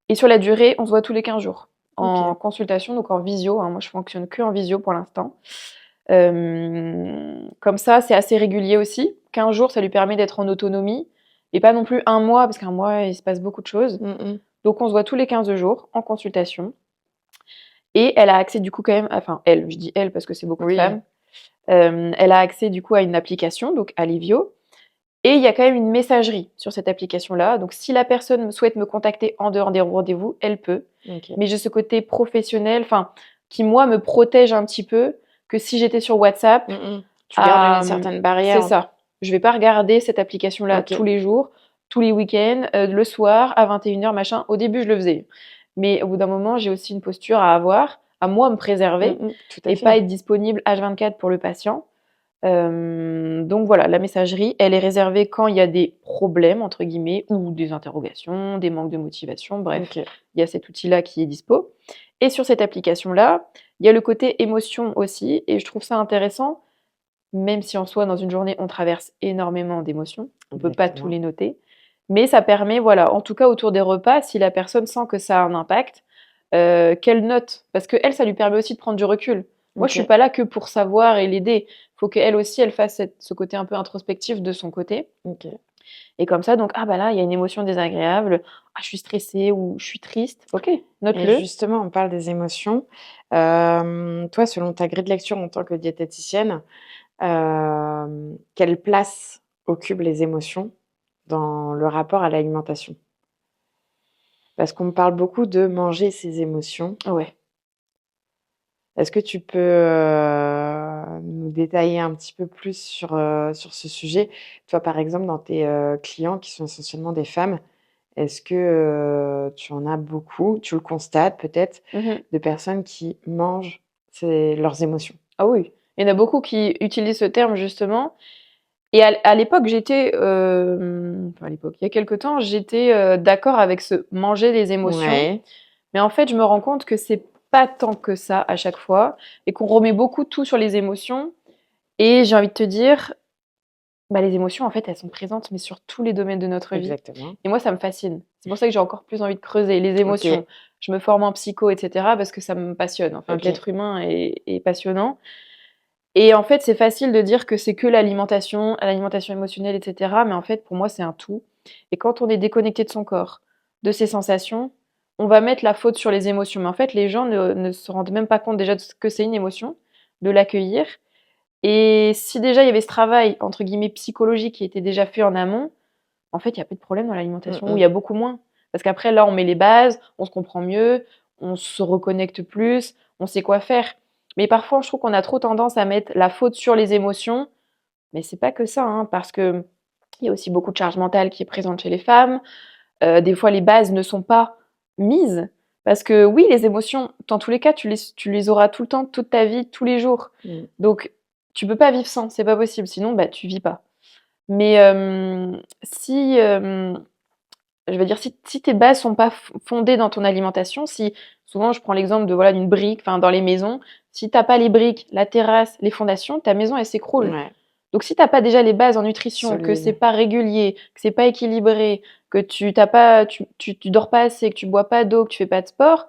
Et sur la durée, on se voit tous les 15 jours en Ok. consultation, donc en visio. Hein. Moi, je fonctionne que en visio pour l'instant. Comme ça, c'est assez régulier aussi. 15 jours, ça lui permet d'être en autonomie. Et pas non plus un mois, parce qu'un mois, il se passe beaucoup de choses. Mm, Donc, on se voit tous les 15 jours en consultation. Et elle a accès du coup quand même, enfin elle, je dis elle parce que c'est beaucoup de Oui. femmes, elle a accès du coup à une application, donc Alivio. Et il y a quand même une messagerie sur cette application-là. Donc si la personne souhaite me contacter en dehors des rendez-vous, elle peut. Ok. Mais j'ai ce côté professionnel, enfin, qui moi me protège un petit peu, que si j'étais sur WhatsApp, Tu gardes une certaine c'est barrière. ça. Je vais pas regarder cette application-là Ok. tous les jours, tous les week-ends, le soir, à 21h, machin. Au début, je le faisais. Mais au bout d'un moment, j'ai aussi une posture à avoir, à moi me préserver Tout à et pas fait. être disponible H24 pour le patient. Donc voilà, la messagerie, elle est réservée quand il y a des problèmes, entre guillemets, ou des interrogations, des manques de motivation, bref, Ok. il y a cet outil-là qui est dispo. Et sur cette application-là, il y a le côté émotion aussi, et je trouve ça intéressant, même si en soi, dans une journée, on traverse énormément d'émotions, on ne peut pas tous Exactement. les noter, mais ça permet, voilà, en tout cas autour des repas, si la personne sent que ça a un impact, qu'elle note, parce que elle, ça lui permet aussi de prendre du recul. Moi, je suis Ok. pas là que pour savoir et l'aider. Il faut qu'elle aussi, elle fasse ce côté un peu introspectif de son côté. Ok. Et comme ça, donc, ah bah là, il y a une émotion désagréable. Ah, je suis stressée ou je suis triste. Ok, Et note-le. justement, on parle des émotions. Toi, selon ta grille de lecture en tant que diététicienne, quelle place occupent les émotions dans le rapport à l'alimentation? Parce qu'on me parle beaucoup de manger ses émotions. Ouais. Est-ce que tu peux, nous détailler un petit peu plus sur ce sujet? Toi, par exemple, dans tes, clients qui sont essentiellement des femmes, est-ce que, tu en as beaucoup, tu le constates peut-être, Mhm. de personnes qui mangent leurs émotions? Ah oui. Il y en a beaucoup qui utilisent ce terme justement. Et à l'époque, enfin à l'époque, il y a quelque temps, j'étais d'accord avec ce manger les émotions. Ouais, Mais en fait, je me rends compte que c'est pas tant que ça à chaque fois et qu'on remet beaucoup tout sur les émotions. Et j'ai envie de te dire, les émotions, en fait, elles sont présentes, mais sur tous les domaines de notre vie. exactement. Et moi, ça me fascine. C'est pour ça que j'ai encore plus envie de creuser les OK, émotions. Je me forme en psycho, etc., parce que ça me passionne. En fait, OK. l'être humain est passionnant. Et en fait, c'est facile de dire que c'est que l'alimentation émotionnelle, etc. Mais en fait, pour moi, c'est un tout. Et quand on est déconnecté de son corps, de ses sensations, on va mettre la faute sur les émotions. Mais en fait, les gens ne se rendent même pas compte déjà de ce que c'est une émotion, de l'accueillir. Et si déjà il y avait ce travail, entre guillemets, psychologique qui était déjà fait en amont, en fait, il n'y a plus de problème dans Mmh l'alimentation, ou il mh. y a beaucoup moins. Parce qu'après, là, on met les bases, on se comprend mieux, on se reconnecte plus, on sait quoi faire. Mais parfois, je trouve qu'on a trop tendance à mettre la faute sur les émotions. Mais c'est pas que ça, hein, parce que il y a aussi beaucoup de charge mentale qui est présente chez les femmes. Des fois, les bases ne sont pas mises. Parce que oui, les émotions, dans tous les cas, tu les auras tout le temps, toute ta vie, tous les jours. Mmh. Donc, tu peux pas vivre sans, c'est pas possible. Sinon, tu vis pas. Mais si, je veux dire, si tes bases sont pas fondées dans ton alimentation, si souvent je prends l'exemple de voilà d'une brique, enfin dans les maisons, si t'as pas les briques, la terrasse, les fondations, ta maison elle s'écroule. Ouais, Donc si t'as pas déjà les bases en nutrition, que c'est solide. pas régulier, que c'est pas équilibré, que tu dors pas assez, que tu bois pas d'eau, que tu fais pas de sport,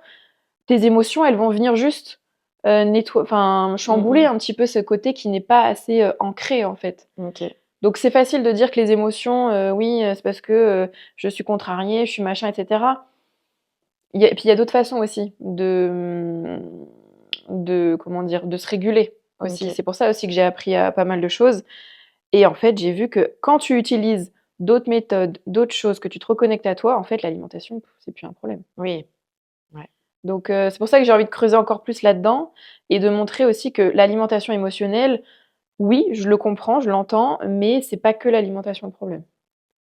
tes émotions elles vont venir juste enfin Mmh chambouler mh. un petit peu ce côté qui n'est pas assez ancré en fait. OK. Donc c'est facile de dire que les émotions, oui, c'est parce que je suis contrariée, je suis machin, etc. Et puis il y a d'autres façons aussi de comment dire, de se réguler. aussi. OK. C'est pour ça aussi que j'ai appris pas mal de choses. Et en fait, j'ai vu que quand tu utilises d'autres méthodes, d'autres choses, que tu te reconnectes à toi, en fait, l'alimentation, c'est plus un problème. Oui, ouais. Donc, c'est pour ça que j'ai envie de creuser encore plus là-dedans et de montrer aussi que l'alimentation émotionnelle, oui, je le comprends, je l'entends, mais c'est pas que l'alimentation le problème.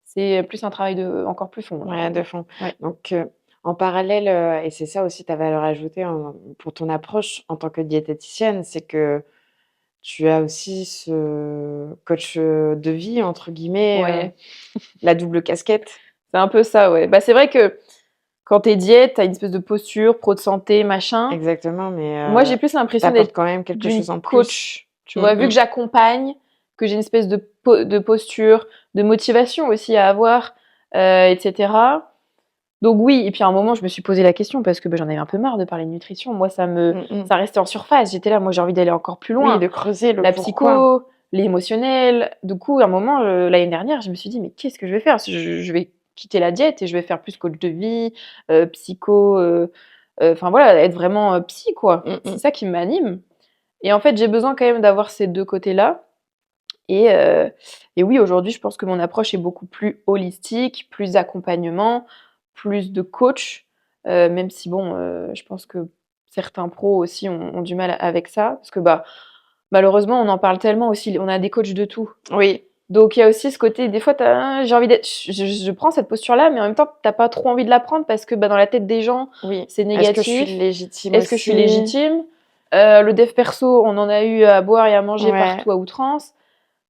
C'est plus un travail encore plus fond, là, on va Ouais, de dire. fond. Ouais. Donc, en parallèle, et c'est ça aussi ta valeur ajoutée pour ton approche en tant que diététicienne, c'est que tu as aussi ce coach, de vie entre guillemets, Ouais, la double casquette. c'est un peu ça, ouais. Bah, c'est vrai que quand tu es diète, tu as une espèce de posture, pro de santé, machin. Exactement, mais Moi, j'ai plus l'impression tu d'être quand même quelque d'une chose en plus. coach, tu Mmh vois? Vu mh. que j'accompagne, que j'ai une espèce de posture, de motivation aussi à avoir, et cetera. Donc oui, et puis à un moment, je me suis posé la question parce que, bah, j'en avais un peu marre de parler de nutrition. Moi, Mmh mh. ça restait en surface. J'étais là, moi, j'ai envie d'aller encore plus Oui, loin. de creuser le La pourquoi. psycho, l'émotionnel. Du coup, à un moment, l'année dernière, je me suis dit: «Mais qu'est-ce que je vais faire?» Je vais quitter la diète et je vais faire plus coach de vie, psycho, enfin voilà, être vraiment, psy, quoi. Mmh C'est mh. ça qui m'anime et en fait, j'ai besoin quand même d'avoir ces 2 côtés-là et heu et oui, aujourd'hui, je pense que mon approche est beaucoup plus holistique, plus accompagnement, plus de coach, même si bon, je pense que certains pros aussi ont du mal avec ça parce que, bah, malheureusement, on en parle tellement aussi, on a des coachs de tout. Oui, Donc il y a aussi ce côté, des fois, j'ai envie d'être, je prends cette posture-là, mais en même temps, t'as pas trop envie de la prendre parce que bah, dans la tête des gens, oui. c'est Est-ce que je suis négatif. légitime Est-ce que je suis aussi? légitime? Le dev perso, on en a eu à boire et à manger Ouais, partout à outrance.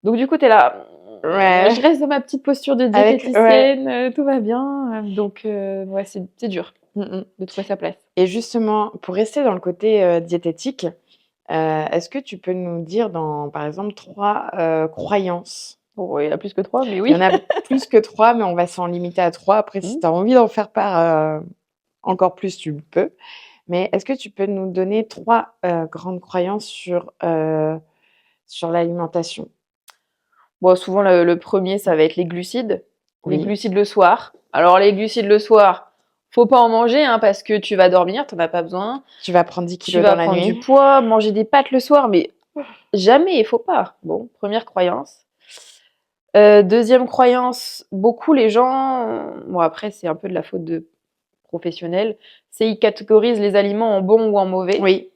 Donc du coup, t'es là, je ouais, reste dans ma petite posture de avec ouais. diététicienne, tout va bien. Donc ouais, c'est dur Mmh mh. de trouver sa place. Et justement, pour rester dans le côté, diététique, est-ce que tu peux nous dire dans, par exemple, 3 croyances? Bon, il y en a plus que 3, mais Il y en oui. a plus que 3, mais on va s'en limiter à 3. Après, si Mmh. tu as envie d'en faire part, encore plus, tu le peux. Mais est-ce que tu peux nous donner 3 grandes croyances sur l'alimentation? Bon, souvent, le 1er, ça va être les glucides. Les Oui, glucides le soir. Alors, les glucides le soir, faut pas en manger, hein, parce que tu vas dormir, tu en as pas besoin. tu vas prendre 10 Tu kilos dans vas la prendre du nuit. poids, manger des pâtes le soir, mais jamais, il faut pas. Bon, première croyance. 2e croyance, beaucoup les gens, bon après, c'est un peu de la faute de professionnels, c'est ils catégorisent les aliments en bons ou en mauvais. Oui,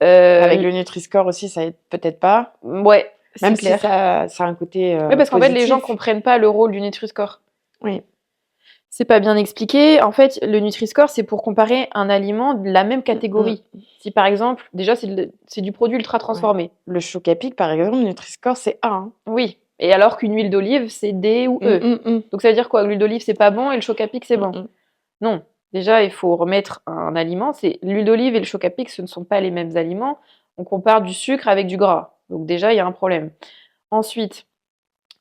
avec Heu, le Nutri-Score aussi, ça aide peut-être pas, ouais, c'est même si clair. ça a un côté, Oui, parce qu'en fait, les gens positif. comprennent pas le rôle du Nutri-Score. Oui. C'est pas bien expliqué. En fait, le Nutri-Score, c'est pour comparer un aliment de la même Mmh mh. catégorie. Si par exemple, déjà, c'est du produit ultra Ouais. transformé. Le Choc à Pic, par exemple, Nutri-Score, c'est A, hein. Oui. Et alors qu'une huile d'olive, c'est D ou Mmh, E. mmh, mmh. Donc ça veut dire quoi? L'huile d'olive, c'est pas bon et le choc à pic, c'est Mmh bon. mh. Non. Déjà, il faut remettre un aliment. C'est l'huile d'olive et le choc à pic, ce ne sont pas les mêmes aliments. On compare du sucre avec du gras. Donc déjà, il y a un problème. Ensuite,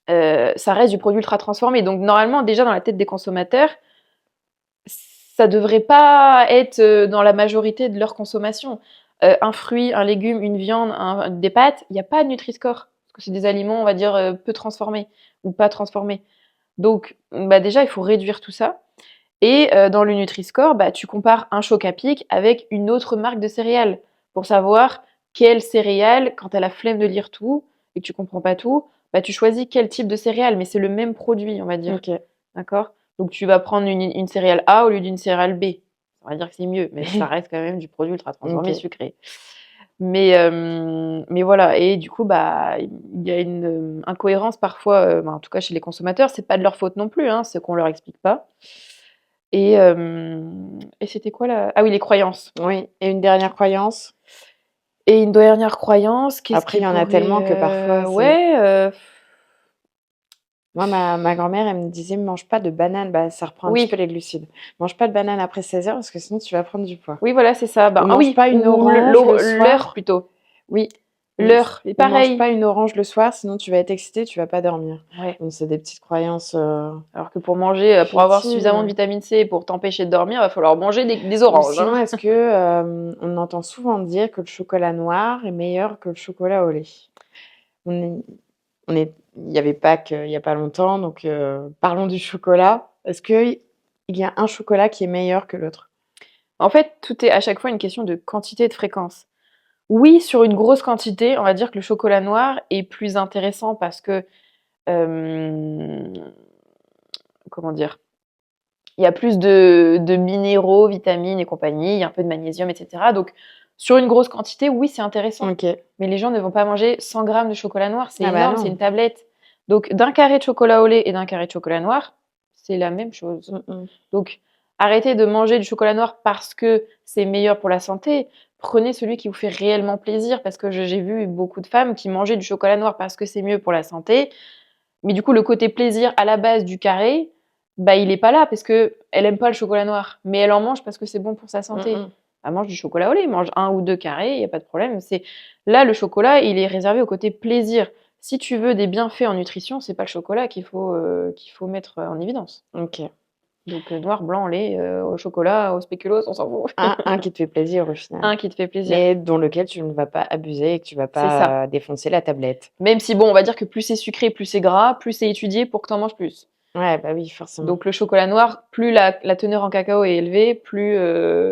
ça reste du produit ultra transformé. Donc normalement, déjà dans la tête des consommateurs, ça devrait pas être dans la majorité de leur consommation. Un fruit, un légume, une viande, des pâtes, il n'y a pas de Nutri-Score. Parce que c'est des aliments, on va dire, peu transformés ou pas transformés. Donc, bah déjà, il faut réduire tout ça. Et dans le Nutri-Score, bah, tu compares un choc à pic avec une autre marque de céréales pour savoir quelle céréale, quand tu as la flemme de lire tout et que tu comprends pas tout, bah, tu choisis quel type de céréale, mais c'est le même produit, on va dire. OK. D'accord? Donc tu vas prendre une céréale A au lieu d'une céréale B. On va dire que c'est mieux, mais ça reste quand même du produit ultra transformé OK. sucré. Mais voilà, et du coup, bah, il y a une incohérence parfois, bah, en tout cas chez les consommateurs, c'est pas de leur faute non plus, hein, c'est qu'on leur explique pas. Et c'était quoi la ah oui, les croyances. Oui, et une dernière croyance? Et une dernière croyance, qu'est-ce Après, qui il y en a tellement que pourrait, parfois c'est ouais, moi, ma grand-mère, elle me disait: «Mange pas de banane», bah, ça reprend un petit peu oui, les glucides. «Mange pas de banane après 16 heures parce que sinon tu vas prendre du poids». oui, voilà, c'est ça. Ou Ben, ah «Mange oui, pas une ou orange le l'heure soir». plutôt. Oui, L'heure, et ou «Mange pareil. pas une orange le soir, sinon tu vas être excité, tu vas pas dormir». Ouais. Donc c'est des petites croyances, Alors que pour manger, pour avoir futiles, suffisamment de vitamine C et pour t'empêcher de dormir, va falloir manger des ou oranges, hein. sinon, est-ce que, on entend souvent dire que le chocolat noir est meilleur que le chocolat au lait? On est il y avait Pâques, il y a pas longtemps, donc parlons du chocolat. Est-ce qu'il y a un chocolat qui est meilleur que l'autre? En fait, tout est à chaque fois une question de quantité et de fréquence. Oui, sur une grosse quantité, on va dire que le chocolat noir est plus intéressant parce que, hem, comment dire? Il y a plus de minéraux, vitamines et compagnie, il y a un peu de magnésium et cetera. Donc sur une grosse quantité, oui, c'est intéressant. OK. Mais les gens ne vont pas manger 100 grammes de chocolat noir, c'est Ah bah, énorme, c'est non. une tablette. Donc d'un carré de chocolat au lait et d'un carré de chocolat noir, c'est la même chose. Mmh mh. Donc arrêtez de manger du chocolat noir parce que c'est meilleur pour la santé. Prenez celui qui vous fait réellement plaisir parce que j'ai vu beaucoup de femmes qui mangeaient du chocolat noir parce que c'est mieux pour la santé. Mais du coup, le côté plaisir à la base du carré, bah, il est pas là parce que elle aime pas le chocolat noir, mais elle en mange parce que c'est bon pour sa Mmh santé. mh. Elle mange du chocolat au lait, mange 1 ou 2 carrés, il y a pas de problème. C'est là le chocolat, il est réservé au côté plaisir. Si tu veux des bienfaits en nutrition, c'est pas le chocolat qu'il faut mettre en évidence. OK. Donc noir, blanc, lait, au chocolat, au spéculoos, on s'en fout. Un qui te fait plaisir au final, Un qui te fait plaisir. mais dont lequel tu ne vas pas abuser et que tu vas C'est ça. pas, défoncer la tablette. Même si bon, on va dire que plus c'est sucré, plus c'est gras, plus c'est étudié pour que tu en manges plus. Ouais, bah, oui, forcément. Donc le chocolat noir, plus la teneur en cacao est élevée, plus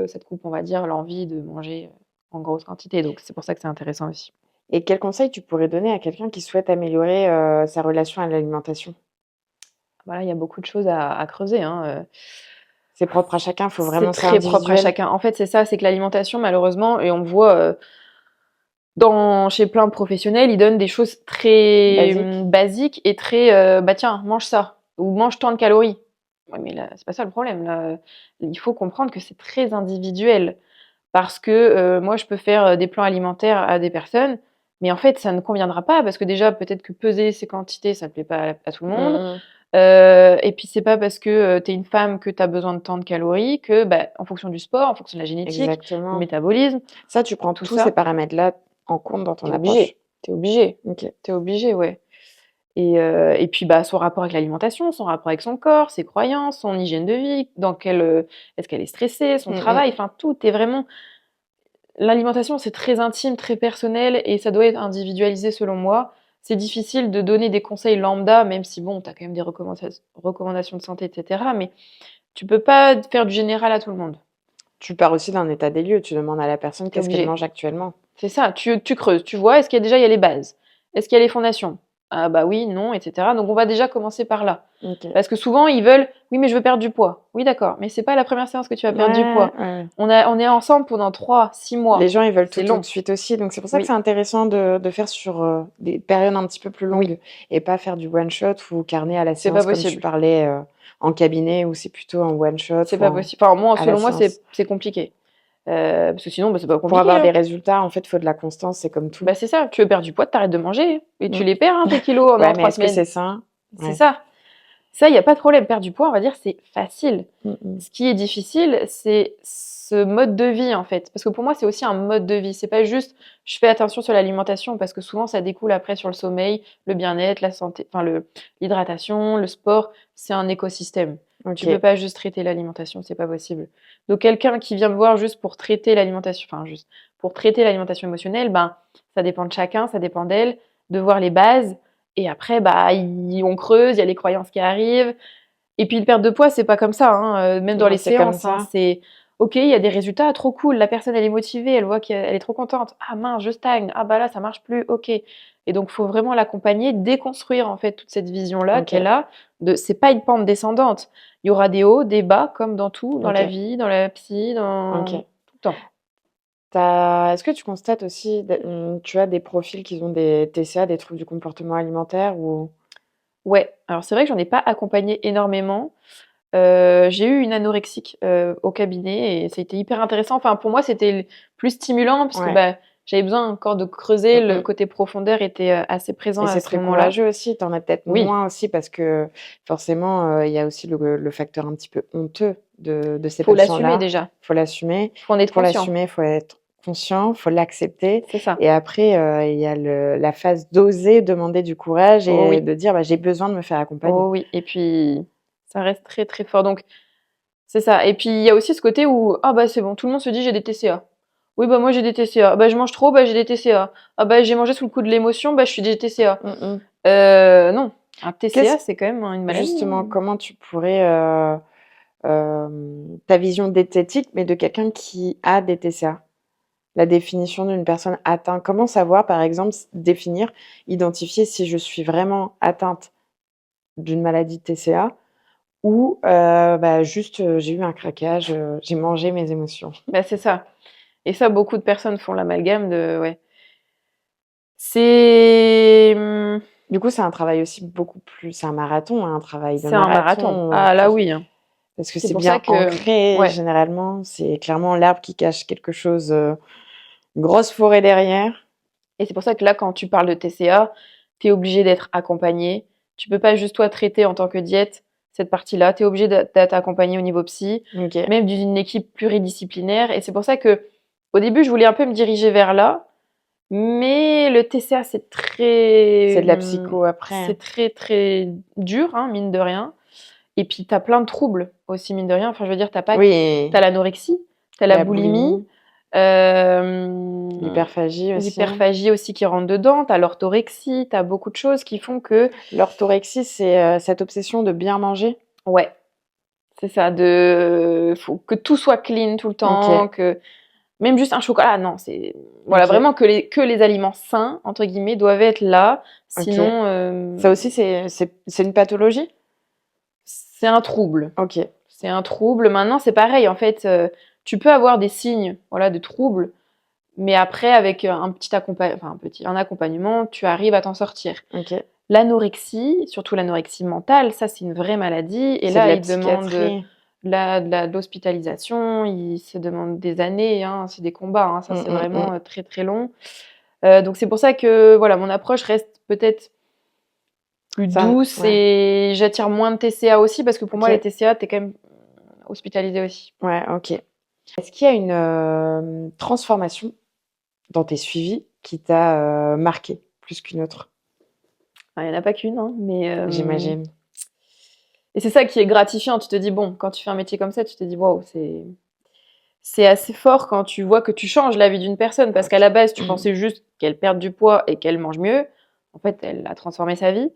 ça te coupe, on va dire, l'envie de manger en grosse quantité. Donc c'est pour ça que c'est intéressant aussi. Et quel conseil tu pourrais donner à quelqu'un qui souhaite améliorer, sa relation à l'alimentation? Voilà, il y a beaucoup de choses à creuser, hein, C'est propre à chacun, faut c'est vraiment c'est très propre à individuel? chacun. En fait, c'est ça, c'est que l'alimentation malheureusement et on le voit, chez plein de professionnels, ils donnent des choses très, Basique? basiques et très, «Bah tiens, mange ça» ou «Mange tant de calories». Ouais, mais là, c'est pas ça le problème, là, il faut comprendre que c'est très individuel. Parce que moi, je peux faire des plans alimentaires à des personnes, mais en fait, ça ne conviendra pas parce que déjà, peut-être que peser ces quantités, ça ne plaît pas à tout le Mmh monde. mh. Et puis, c'est pas parce que tu es une femme que tu as besoin de tant de calories que, bah, en fonction du sport, en fonction de la génétique, du Exactement. métabolisme, Ça, tu prends tout tous ces ça, paramètres-là en compte dans ton tu es approche? obligé. Tu es obligé. OK. Tu es obligé, ouais. Et puis, bah, son rapport avec l'alimentation, son rapport avec son corps, ses croyances, son hygiène de vie, dans quelle, est-ce qu'elle est stressée, son Mmh mh. travail, enfin, tout est vraiment l'alimentation, c'est très intime, très personnel et ça doit être individualisé selon moi. C'est difficile de donner des conseils lambda, même si bon, tu as quand même des recommandations de santé, et cetera, mais tu peux pas faire du général à tout le monde. Tu pars aussi d'un état des lieux, tu demandes à la personne Tu es qu'est-ce qu'elle obligé. mange actuellement. C'est ça, tu creuses, tu vois, est-ce qu'il y a déjà il y a les bases? Est-ce qu'il y a les fondations? Ah bah oui, non, et cetera. Donc on va déjà commencer par là. OK. Parce que souvent ils veulent: «Oui, mais je veux perdre du poids». Oui d'accord, mais c'est pas la première séance que tu vas perdre du Ouais, poids. ouais. On est ensemble pendant 3, 6 Les mois. gens, ils veulent C'est tout de long. suite aussi, donc c'est pour ça que Oui, c'est intéressant de faire sur, des périodes un petit peu plus oui, longues et pas faire du one shot ou carnet à la c'est pas séance comme tu possible. parlais, en cabinet où c'est plutôt en one shot C'est ou pas en possible. Enfin, moi, à la selon moi, séance. c'est compliqué. Parce que sinon, bah, c'est pas Pour compliqué, avoir des hein. résultats, en fait, il faut de la constance, c'est comme tout. Bah, c'est ça, tu veux perdre du poids, tu arrêtes de manger et tu Mmh. les perds, hein, tes kilos en Ouais, mais 3 est-ce que semaines. c'est sain? C'est Ouais. ça. Ça, il y a pas de problème. Perdre du poids, on va dire, c'est facile. Mmh mh. Ce qui est difficile, c'est ce mode de vie, en fait. Parce que pour moi, c'est aussi un mode de vie. C'est pas juste, je fais attention sur l'alimentation, parce que souvent, ça découle après sur le sommeil, le bien-être, la santé, enfin, l'hydratation, le sport. C'est un écosystème. Tu peux OK. pas juste traiter l'alimentation, c'est pas possible. Donc, quelqu'un qui vient me voir juste pour traiter l'alimentation, enfin, juste pour traiter l'alimentation émotionnelle, ben, ça dépend de chacun, ça dépend d'elle, de voir les bases. Et après, bah, on creuse, il y a les croyances qui arrivent. Et puis une perte de poids, c'est pas comme ça, hein, même dans Non, les c'est comme séances, hein, ça. c'est OK, il y a des résultats, trop cool, la personne elle est motivée, elle voit qu'elle est trop contente. Ah mince, je stagne. Ah bah là, ça marche plus. OK. Et donc faut vraiment l'accompagner, déconstruire en fait toute cette vision-là OK. qu'elle a de c'est pas une pente descendante. Il y aura des hauts, des bas comme dans tout, dans la OK. vie, dans la psy, dans OK. tout le temps. Est-ce que tu constates aussi tu as des profils qui ont des TCA, des troubles du comportement alimentaire ou Ouais, alors c'est vrai que j'en ai pas accompagné énormément. J'ai eu une anorexique, au cabinet et ça a été hyper intéressant. Enfin, pour moi, c'était plus stimulant parce que, ouais. bah, j'avais besoin encore de creuser. Mmh Le mh. côté profondeur était, assez présent Et à c'est ce très moment-là. courageux aussi. Tu en as peut-être Oui, moins aussi parce que forcément, il y a aussi le facteur un petit peu honteux de ces faut l'assumer personnes-là. déjà. Faut l'assumer. Faut en être Pour conscient. l'assumer, il faut être conscient, faut l'accepter C'est ça. et après, il y a la phase d'oser demander du courage Oh et oui, de dire: «Bah, j'ai besoin de me faire accompagner». oh oui et puis ça reste très, très fort donc c'est ça et puis il y a aussi ce côté où: «Ah bah, c'est bon, tout le monde se dit: "J'ai des TCA"». Oui, bah, moi j'ai des TCA. Bah, je mange trop, bah, j'ai des TCA. Ah bah, j'ai mangé sous le coup de l'émotion, bah, je suis des TCA. Mmh mh. Non, un Qu'est-ce TCA, c'est quand même une maladie, justement, hein. comment tu pourrais, ta vision diététique, mais de quelqu'un qui a des TCA? la définition d'une personne atteinte? Comment savoir, par exemple, définir, identifier si je suis vraiment atteinte d'une maladie de TCA ou juste, j'ai eu un craquage, j'ai mangé mes émotions? Bah, c'est ça. Et ça, beaucoup de personnes font l'amalgame de ouais. C'est, Du coup, c'est un travail aussi beaucoup plus c'est un marathon, un travail de c'est un marathon. marathon, Ah là, oui, hein. parce que C'est c'est pour ça bien que ancré ouais. généralement, c'est clairement l'arbre qui cache quelque chose, une grosse forêt derrière. Et c'est pour ça que là, quand tu parles de TCA, tu es obligé d'être accompagné. Tu peux pas juste toi traiter en tant que diète cette partie-là. Tu es obligé d'être accompagné au niveau psy, OK. même d'une équipe pluridisciplinaire. Et c'est pour ça que au début, je voulais un peu me diriger vers là, mais le TCA, C'est de la psycho après, hein. c'est très très dur, hein, mine de rien. Et puis tu as plein de troubles aussi, mine de rien. Enfin, je veux dire, Oui, t'as l'anorexie, t'as la la boulimie, boulimie, euh, l'hyperphagie aussi. l'hyperphagie aussi qui rentre dedans, t'as l'orthorexie, t'as beaucoup de choses qui font que, L'orthorexie, c'est, cette obsession de bien manger? ouais, c'est ça, faut que tout soit clean tout le temps, OK, que même juste un chocolat, non, c'est voilà OK, vraiment que les aliments sains entre guillemets doivent être là, OK. sinon Ça aussi, c'est une pathologie? c'est un trouble. OK, C'est un trouble. Maintenant, c'est pareil en fait, tu peux avoir des signes, voilà, de troubles, mais après avec un accompagnement, tu arrives à t'en sortir. OK. L'anorexie, surtout l'anorexie mentale, ça c'est une vraie maladie. Et C'est de là, la il demande psychiatrie. de l'hospitalisation, il se demande des années, hein, c'est des combats, hein, ça Mmh, c'est mmh, mmh. vraiment très très long. Donc c'est pour ça que voilà, mon approche reste peut-être plus Ça douce ouais, et j'attire moins de TCA aussi parce que pour moi les OK. TCA, t'es quand même hospitalisé aussi. Ouais, OK. Est-ce qu'il y a une, transformation dans tes suivis qui t'a, marquée plus qu'une autre? Il n'y en a pas qu'une, hein, mais J'imagine. et c'est ça qui est gratifiant. Tu te dis bon, quand tu fais un métier comme ça, tu te dis waouh, c'est assez fort quand tu vois que tu changes la vie d'une personne parce qu'à OK. la base, tu pensais juste qu'elle perde du poids et qu'elle mange mieux. En fait, elle a transformé sa vie.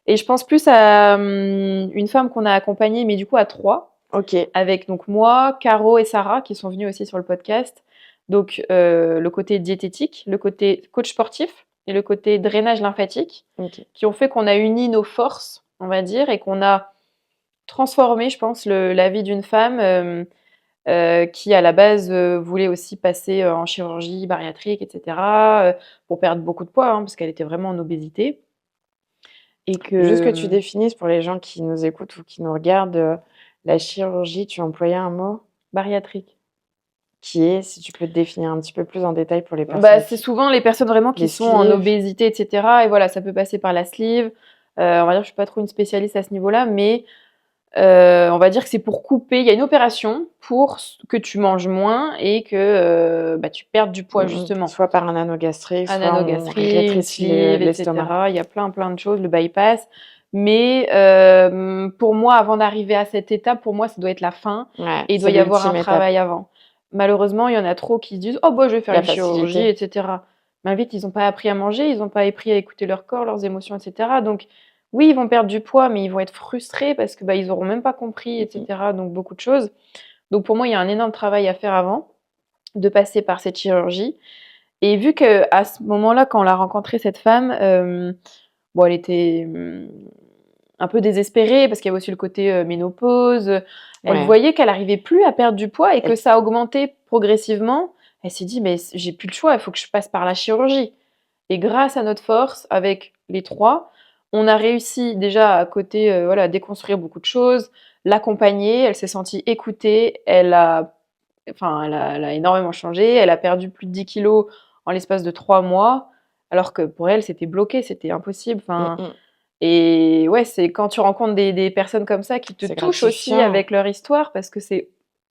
Et je pense plus à une femme qu'on a accompagnée, mais du coup à trois, OK, avec donc moi, Caro et Sarah qui sont venues aussi sur le podcast. Donc le côté diététique, le côté coach sportif et le côté drainage lymphatique, OK. qui ont fait qu'on a uni nos forces, on va dire, et qu'on a transformé, je pense, la vie d'une femme. Qui à la base voulait aussi passer en chirurgie bariatrique, etc., pour perdre beaucoup de poids, hein, parce qu'elle était vraiment en obésité. Et Juste que que tu définisses pour les gens qui nous écoutent ou qui nous regardent, la chirurgie, tu employais un mot bariatrique. qui est, si tu peux te définir un petit peu plus en détail pour les Bah, personnes c'est qui souvent les personnes vraiment qui les sont en sleeves? obésité, etc. Et voilà, ça peut passer par la sleeve. On va dire que je suis pas trop une spécialiste à ce niveau-là, mais on va dire que c'est pour couper. Il y a une opération pour que tu manges moins et que bah, tu perdes du poids Mmh mh. justement. Soit par un anneau gastrique, Un soit on anneau-gastrique, une rétrécit sleeve, l'estomac. etc. Il y a plein plein de choses, le bypass. Mais pour moi, avant d'arriver à cette étape, pour moi, ça doit être la fin Ouais, et il doit c'est y avoir un l'ultime étape, travail avant. Malheureusement, il y en a trop qui se disent oh bah je vais faire la une chirurgie, facilité. etc. Mais vite, ils n'ont pas appris à manger, ils n'ont pas appris à écouter leur corps, leurs émotions, etc. Donc oui, ils vont perdre du poids, mais ils vont être frustrés parce que bah ils auront même pas compris, Mmh mh. etc. Donc beaucoup de choses. Donc pour moi, il y a un énorme travail à faire avant de passer par cette chirurgie. Et vu que à ce moment-là, quand on l'a rencontrée, cette femme, bon, elle était un peu désespérée parce qu'il y avait aussi le côté ménopause. Elle Ouais, voyait qu'elle arrivait plus à perdre du poids et que et ça augmentait progressivement. Elle s'est dit, mais j'ai plus le choix, il faut que je passe par la chirurgie. Et grâce à notre force, avec les trois, on a réussi déjà à côté, voilà, déconstruire beaucoup de choses, l'accompagner. Elle s'est sentie écoutée. Elle a énormément changé. Elle a perdu plus de 10 kilos en l'espace de 3 mois, alors que pour elle, c'était bloqué, c'était impossible. mmh Enfin, mh. et ouais, c'est quand tu rencontres des personnes comme ça qui te C'est touchent aussi gratifiant. avec leur histoire, parce que c'est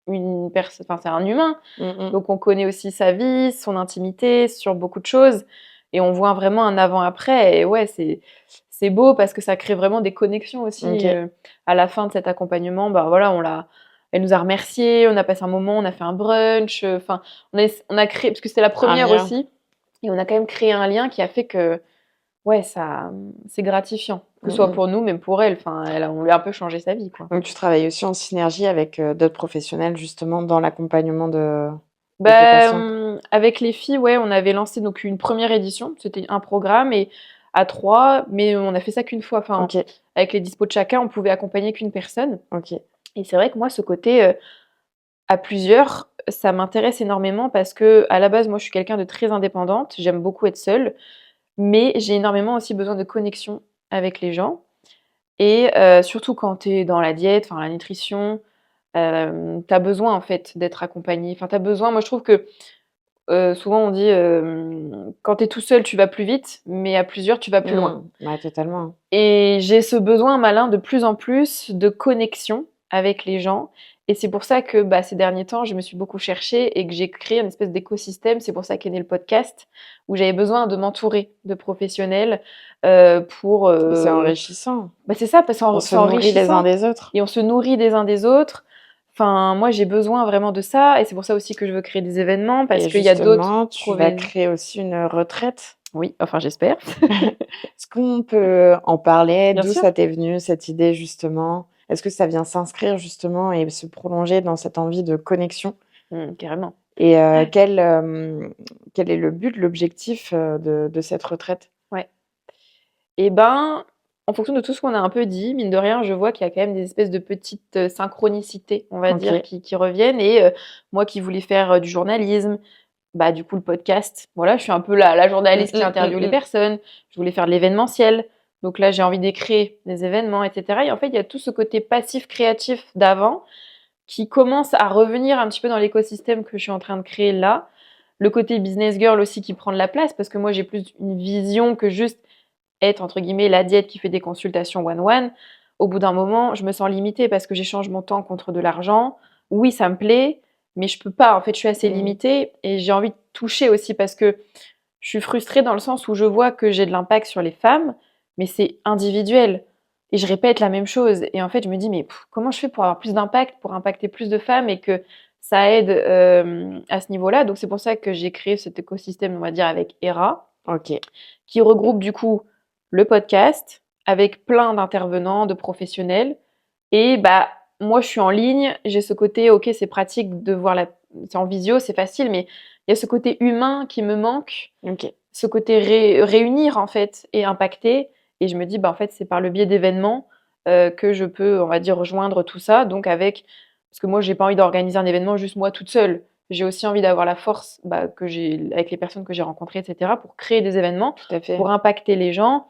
une personne, enfin, c'est un humain. Mmh mh. Donc, on connaît aussi sa vie, son intimité, sur beaucoup de choses. Et on voit vraiment un avant-après. Et ouais, c'est beau parce que ça crée vraiment des connexions aussi. OK. À la fin de cet accompagnement, bah voilà, elle nous a remerciés, on a passé un moment, on a fait un brunch. Enfin, on a créé, parce que c'était la Un première lien. aussi, et on a quand même créé un lien qui a fait que, ouais, ça, c'est gratifiant, que ce Mmh soit mh. pour nous, même pour elle. Enfin, on lui a un peu changé sa vie, quoi. Donc tu travailles aussi en synergie avec, d'autres professionnels justement dans l'accompagnement de avec les Bah, patientes? avec les filles, ouais, on avait lancé donc une première édition. C'était un programme et à 3, mais on a fait ça qu'une fois. Enfin, OK, avec les dispos de chacun, on pouvait accompagner qu'une personne. OK. Et c'est vrai que moi, ce côté, à plusieurs, ça m'intéresse énormément parce que à la base, moi, je suis quelqu'un de très indépendante. J'aime beaucoup être seule, mais j'ai énormément aussi besoin de connexion avec les gens et surtout quand tu es dans la diète, enfin la nutrition, tu as besoin en fait d'être accompagnée. Enfin, tu as besoin moi je trouve que, souvent on dit, quand tu es tout seul, tu vas plus vite, mais à plusieurs, tu vas plus loin. Ouais, totalement. Et j'ai ce besoin malin de plus en plus de connexion avec les gens. Et c'est pour ça que bah, ces derniers temps, je me suis beaucoup cherchée et que j'ai créé une espèce d'écosystème. C'est pour ça qu'est né le podcast, où j'avais besoin de m'entourer de professionnels pour... C'est enrichissant. Bah, c'est ça, parce que On se c'est nourrit les uns enrichissant des autres. et on se nourrit des uns des autres. Enfin, moi, j'ai besoin vraiment de ça et c'est pour ça aussi que je veux créer des événements parce Et qu'il y a d'autres justement, tu vas créer aussi une retraite. Oui, enfin, j'espère. Est-ce qu'on peut en parler? Bien D'où sûr. ça t'est venu cette idée justement? Est-ce que ça vient s'inscrire justement et se prolonger dans cette envie de connexion? Carrément. Et quel est le but, l'objectif, de cette retraite? Ouais. Et ben, en fonction de tout ce qu'on a un peu dit, mine de rien, je vois qu'il y a quand même des espèces de petites, synchronicités, on va dire, OK. qui reviennent et moi qui voulais faire, du journalisme, bah, du coup, le podcast, voilà, je suis un peu la Mmh, journaliste qui mmh, interviewe mmh, les mmh. personnes. Je voulais faire de l'événementiel, donc là, j'ai envie de créer des événements et cetera et en fait, il y a tout ce côté passif créatif d'avant qui commence à revenir un petit peu dans l'écosystème que je suis en train de créer là. Le côté business girl aussi qui prend de la place parce que moi, j'ai plus une vision que juste être entre guillemets la diète qui fait des consultations one-one, au bout d'un moment, je me sens limitée parce que j'échange mon temps contre de l'argent. Oui, ça me plaît, mais je peux pas. En fait, je suis assez Mmh. limitée et j'ai envie de toucher aussi parce que je suis frustrée dans le sens où je vois que j'ai de l'impact sur les femmes, mais c'est individuel. Et je répète la même chose. Et en fait, je me dis, mais comment je fais pour avoir plus d'impact, pour impacter plus de femmes et que ça aide à ce niveau-là. Donc, c'est pour ça que j'ai créé cet écosystème, on va dire, avec ERA OK. qui regroupe du coup le podcast avec plein d'intervenants, de professionnels. Et bah, moi, je suis en ligne, j'ai ce côté, ok, c'est pratique de voir c'est en visio, c'est facile, mais il y a ce côté humain qui me manque, OK. ce côté réunir en fait et impacter. Et je me dis, bah, en fait, c'est par le biais d'événements que je peux, on va dire, rejoindre tout ça. Donc avec, parce que moi, j'ai pas envie d'organiser un événement juste moi toute seule. J'ai aussi envie d'avoir la force bah, que j'ai avec les personnes que j'ai rencontrées, etc., pour créer des événements, Tout à fait. pour impacter les gens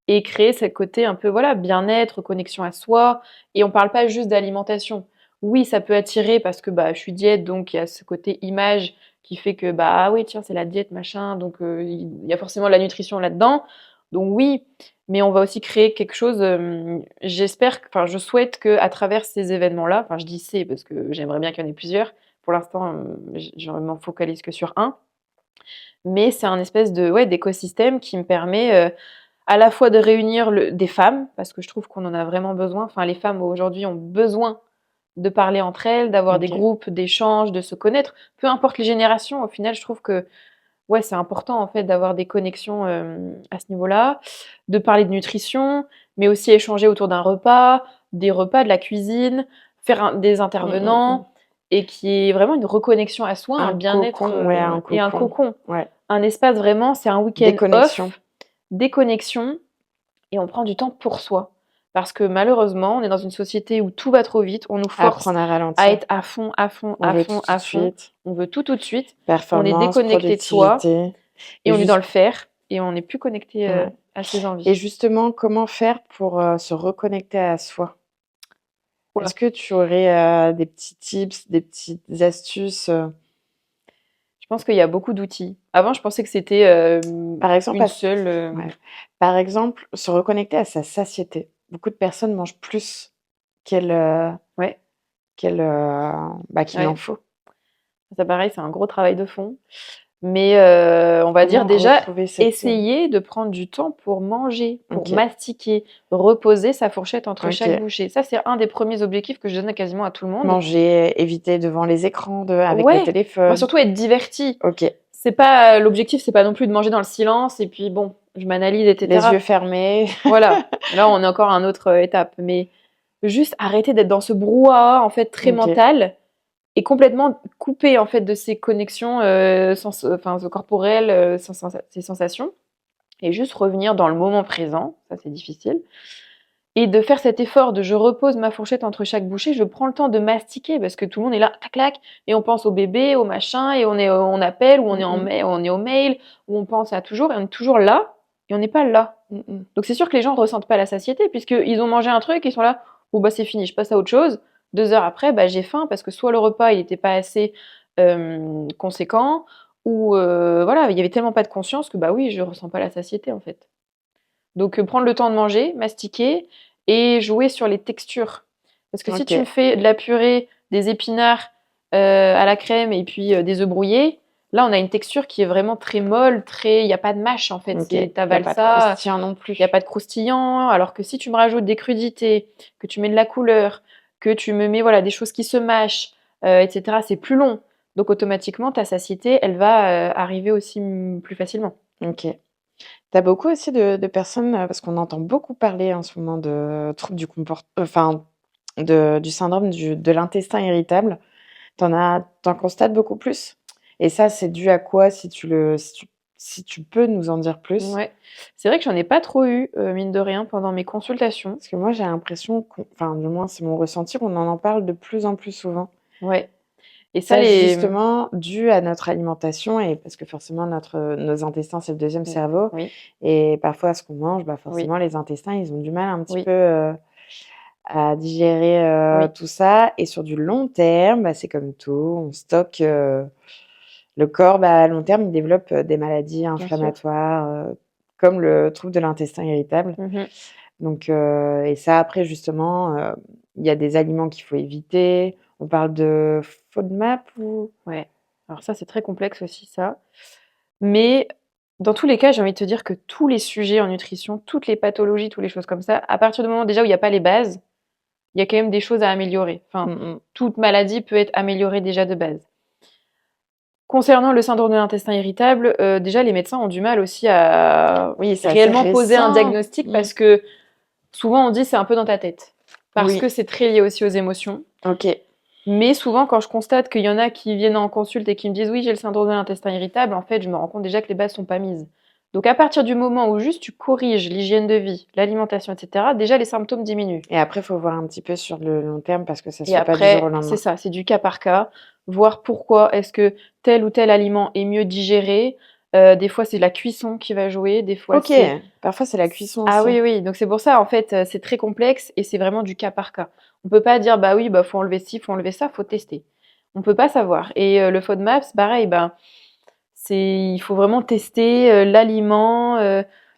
et créer ce côté un peu voilà bien-être, connexion à soi. Et on parle pas juste d'alimentation. Oui, ça peut attirer parce que bah je suis diète, donc il y a ce côté image qui fait que bah ah oui tiens c'est la diète machin, donc il y a forcément la nutrition là-dedans. Donc oui, mais on va aussi créer quelque chose. J'espère, enfin je souhaite que à travers ces événements-là, enfin je dis c'est parce que j'aimerais bien qu'il y en ait plusieurs. Pour l'instant, je m'en focalise que sur un, mais c'est un espèce de ouais d'écosystème qui me permet à la fois de réunir des femmes, parce que je trouve qu'on en a vraiment besoin. Enfin, les femmes aujourd'hui ont besoin de parler entre elles, d'avoir des OK. groupes d'échanges, de se connaître. Peu importe les générations, au final, je trouve que ouais, c'est important en fait d'avoir des connexions à ce niveau-là, de parler de nutrition, mais aussi échanger autour d'un repas, des repas, de la cuisine, faire des Mmh, mmh, mmh. intervenants, et qui est vraiment une reconnexion à soi, un Un bien-être cocon, ouais, un et un cocon. cocon. Ouais. Un espace vraiment, c'est un week-end Déconnexion. off, déconnexion, et on prend du temps pour soi. Parce que malheureusement, on est dans une société où tout va trop vite, on nous force Apprendre à à ralentir. être à fond, à fond, On à veut tout, fond, tout de à fond. suite. On veut tout tout de suite. On est Performance, déconnecté de soi productivité et et on est dans le juste faire et on n'est plus connecté ouais à ses et envies. justement, comment faire pour, se reconnecter à soi? Oula. Est-ce que tu aurais, des petits tips, des petites astuces, Je pense qu'il y a beaucoup d'outils. Avant, je pensais que c'était par exemple une à seule. ouais, par exemple, se reconnecter à sa satiété. Beaucoup de personnes mangent plus qu'elles, Ouais, qu'il n'en ouais. faut. Ça, pareil, c'est un gros travail de fond. Mais on va dire Comment déjà retrouver cette, essayer de prendre du temps pour manger, pour OK, mastiquer, reposer sa fourchette entre chaque OK. bouchée. Ça, c'est un des premiers objectifs que je donne quasiment à tout le monde. Manger, éviter devant les écrans avec le Ouais, bah, téléphone. surtout être diverti. OK. C'est pas l'objectif, c'est pas non plus de manger dans le silence et puis bon, je m'analyse, Les yeux etc. fermés. Voilà. Là, on est encore à une autre étape. Mais juste arrêter d'être dans ce brouhaha, en fait, très OK. mental et complètement couper en fait de ces connexions corporelles, ces sensations, et juste revenir dans le moment présent, ça c'est difficile, et de faire cet effort de je repose ma fourchette entre chaque bouchée, je prends le temps de mastiquer parce que tout le monde est là, clac, clac, et on pense au bébé, au machin, et on appelle, ou on est au mail, ou on pense à toujours, et on est toujours là, et on n'est pas là. Donc c'est sûr que les gens ne ressentent pas la satiété, puisqu'ils ont mangé un truc, ils sont là, bon bah c'est fini, je passe à autre chose. 2 heures après, bah, j'ai faim parce que soit le repas il n'était pas assez conséquent, ou voilà, il y avait tellement pas de conscience que bah oui, je ressens pas la satiété en fait. Donc prendre le temps de manger, mastiquer et jouer sur les textures. Parce que si tu me Ok. fais de la purée, des épinards à la crème et puis des œufs brouillés, là on a une texture qui est vraiment très molle, il n'y a pas de mâche en fait. Ok. Il n'y a T'avales pas de ça, croustillant non il n'y a plus. pas de croustillant. Alors que si tu me rajoutes des crudités, que tu mets de la couleur, que tu me mets voilà des choses qui se mâchent, etc., c'est plus long. Donc automatiquement ta satiété, elle va arriver aussi plus facilement. Ok. T'as beaucoup aussi de personnes, parce qu'on entend beaucoup parler en ce moment de troubles enfin, du syndrome de l'intestin irritable. T'en constates beaucoup plus? Et ça, c'est dû à quoi si tu peux nous en dire plus? Ouais, c'est vrai que j'en ai pas trop eu, mine de rien, pendant mes consultations. Parce que moi, j'ai l'impression enfin, du moins, c'est mon ressenti, qu'on en parle de plus en plus souvent. Ouais, et ça Ça, les justement, dû à notre alimentation et parce que forcément nos intestins, c'est le deuxième mmh, cerveau oui, et parfois ce qu'on mange, bah, oui, forcément les intestins, ils ont du mal un petit oui, peu, à digérer, oui, tout ça et sur du long terme, bah, c'est comme tout, on stocke, le corps, bah, à long terme, il développe, des maladies bien sûr. inflammatoires, comme le trouble de l'intestin irritable. Mmh. Donc et ça après justement, il y a des aliments qu'il faut éviter. On parle de FODMAP ou? Ouais. Alors ça, c'est très complexe aussi ça. Mais dans tous les cas, j'ai envie de te dire que tous les sujets en nutrition, toutes les pathologies, toutes les choses comme ça, à partir du moment déjà où il y a pas les bases, il y a quand même des choses à améliorer. Enfin, Mmh mh. toute maladie peut être améliorée déjà de base. Concernant le syndrome de l'intestin irritable, déjà les médecins ont du mal aussi à Oui, c'est assez réellement poser un récent. diagnostic Mmh. parce que souvent on dit c'est un peu dans ta tête. Parce que Oui, c'est très lié aussi aux émotions. OK. Mais souvent quand je constate qu'il y en a qui viennent en consulte et qui me disent: «Oui, j'ai le syndrome de l'intestin irritable», en fait, je me rends compte déjà que les bases sont pas mises. Donc à partir du moment où juste tu corriges l'hygiène de vie, l'alimentation et cetera, déjà les symptômes diminuent. Et après, il faut voir un petit peu sur le long terme parce que ça se Et fait pas du jour au après, c'est lendemain. ça, c'est du cas par cas, voir pourquoi est-ce que tel ou tel aliment est mieux digéré. Des fois, c'est la cuisson qui va jouer, des fois OK, c'est parfois c'est la cuisson ah aussi. oui, oui, donc c'est pour ça, en fait, c'est très complexe et c'est vraiment du cas par cas. On peut pas dire: «Bah oui, bah, faut enlever ci, faut enlever ça», faut tester. On peut pas savoir et le FODMAP, c'est pareil, ben, il faut vraiment tester, l'aliment,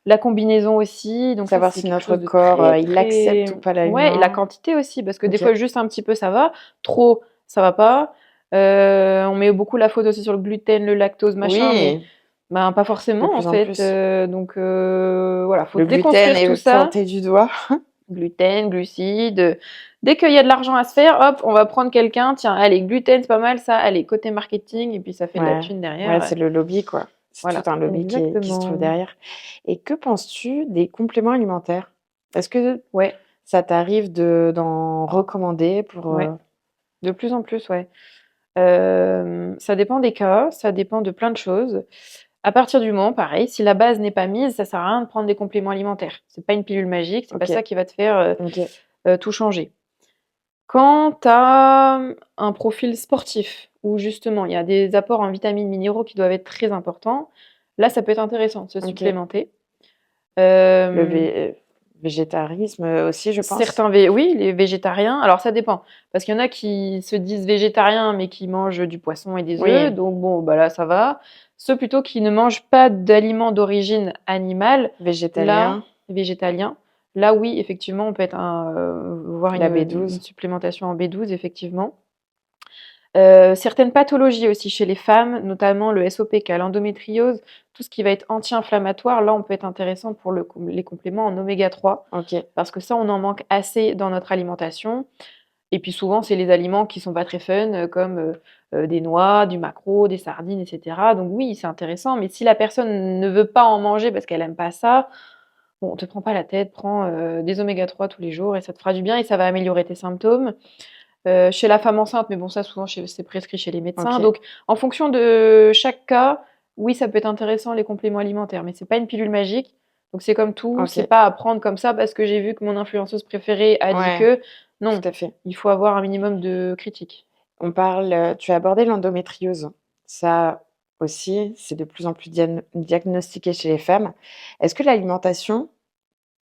la combinaison aussi, donc ça, Savoir c'est si quelque notre chose de corps, très, il accepte ou très pas ouais et la l'aliment. quantité aussi parce que des OK. fois, juste un petit peu, ça va, trop, ça va pas. On met beaucoup la faute aussi sur le gluten, le lactose, machin, mais Oui, ben, pas de forcément, en plus en fait, plus. donc voilà, faut Le gluten déconstruire tout est ça. pointé du doigt. Gluten, glucides, dès qu'il y a de l'argent à se faire, hop, on va prendre quelqu'un, tiens, allez, gluten, c'est pas mal ça, allez, côté marketing et puis ça fait de la Ouais, thune ouais, derrière, c'est le lobby, quoi. C'est tout voilà, un lobby qui se trouve exactement. derrière. Et que penses-tu des compléments alimentaires? Est-ce que Ouais, ça t'arrive d'en recommander pour, ouais, de plus en plus, ouais. Ça dépend des cas, ça dépend de plein de choses. À partir du moment, pareil, si la base n'est pas mise, ça sert à rien de prendre des compléments alimentaires. C'est pas une pilule magique, c'est pas OK, ça qui va te faire, OK, tout changer. Quand tu as un profil sportif où justement il y a des apports en vitamines, minéraux qui doivent être très importants, là, ça peut être intéressant de se OK. supplémenter. Le Hem, végétarisme, aussi, je pense? certains oui, les végétariens, alors ça dépend, parce qu'il y en a qui se disent végétariens, mais qui mangent du poisson et des œufs, Oui, donc bon, bah, là, ça va. Ceux plutôt qui ne mangent pas d'aliments d'origine animale, là végétalien, végétaliens, là, oui, effectivement, on peut être voir la une B12. supplémentation en B12, effectivement. Certaines pathologies aussi chez les femmes, notamment le SOPK, l'endométriose, tout ce qui va être anti-inflammatoire, là, on peut être intéressant pour les compléments en oméga 3 OK, parce que ça, on en manque assez dans notre alimentation et puis souvent, c'est les aliments qui sont pas très fun, comme, des noix, du maquereau, des sardines et cetera. Donc oui, c'est intéressant, mais si la personne ne veut pas en manger parce qu'elle aime pas ça, bon, te prends pas la tête, prends, des oméga 3 tous les jours et ça te fera du bien et ça va améliorer tes symptômes. chez la femme enceinte, mais bon, ça, souvent, c'est prescrit chez les médecins. Ok. Donc, en fonction de chaque cas, oui, ça peut être intéressant, les compléments alimentaires, mais c'est pas une pilule magique. Donc, c'est comme tout, c'est Ok. pas à prendre comme ça parce que j'ai vu que mon influenceuse préférée a dit Ouais, que. tout Non, à fait. il faut avoir un minimum de critique. Tu as abordé l'endométriose. Ça aussi, c'est de plus en plus diagnostiqué chez les femmes. Est-ce que l'alimentation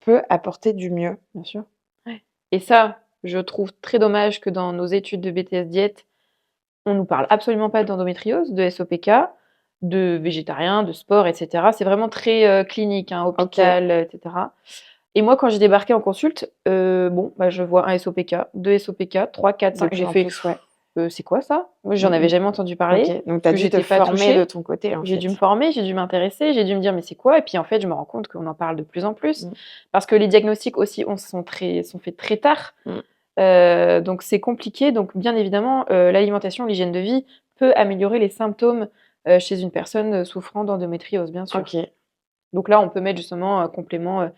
peut apporter du mieux? Bien sûr. Ouais. Et ça, je trouve très dommage que dans nos études de BTS diète, on nous parle absolument pas d'endométriose, de SOPK, de végétarien, de sport, etc. C'est vraiment très clinique, hein, Ok, hôpital, etc. Et moi, quand j'ai débarqué en consulte, bon, bah, je vois un SOPK, deux SOPK, 3, 4, de 5. plus J'ai en fait, plus, ouais. c'est quoi ça? Moi, Mm, j'en avais mm. jamais entendu Ok, parler, donc tu parce as que dû te j'étais pas former de touchée. ton côté, en J'ai dû me fait. former, j'ai dû m'intéresser, j'ai dû me dire, mais c'est quoi? Et puis en fait, je me rends compte qu'on en parle de plus en plus. Mm, Parce que les diagnostics aussi sont faits très tard. mm. Donc c'est compliqué. Donc bien évidemment, l'alimentation, l'hygiène de vie peut améliorer les symptômes chez une personne souffrant d'endométriose, bien sûr. Ok, Donc là, on peut mettre justement un complément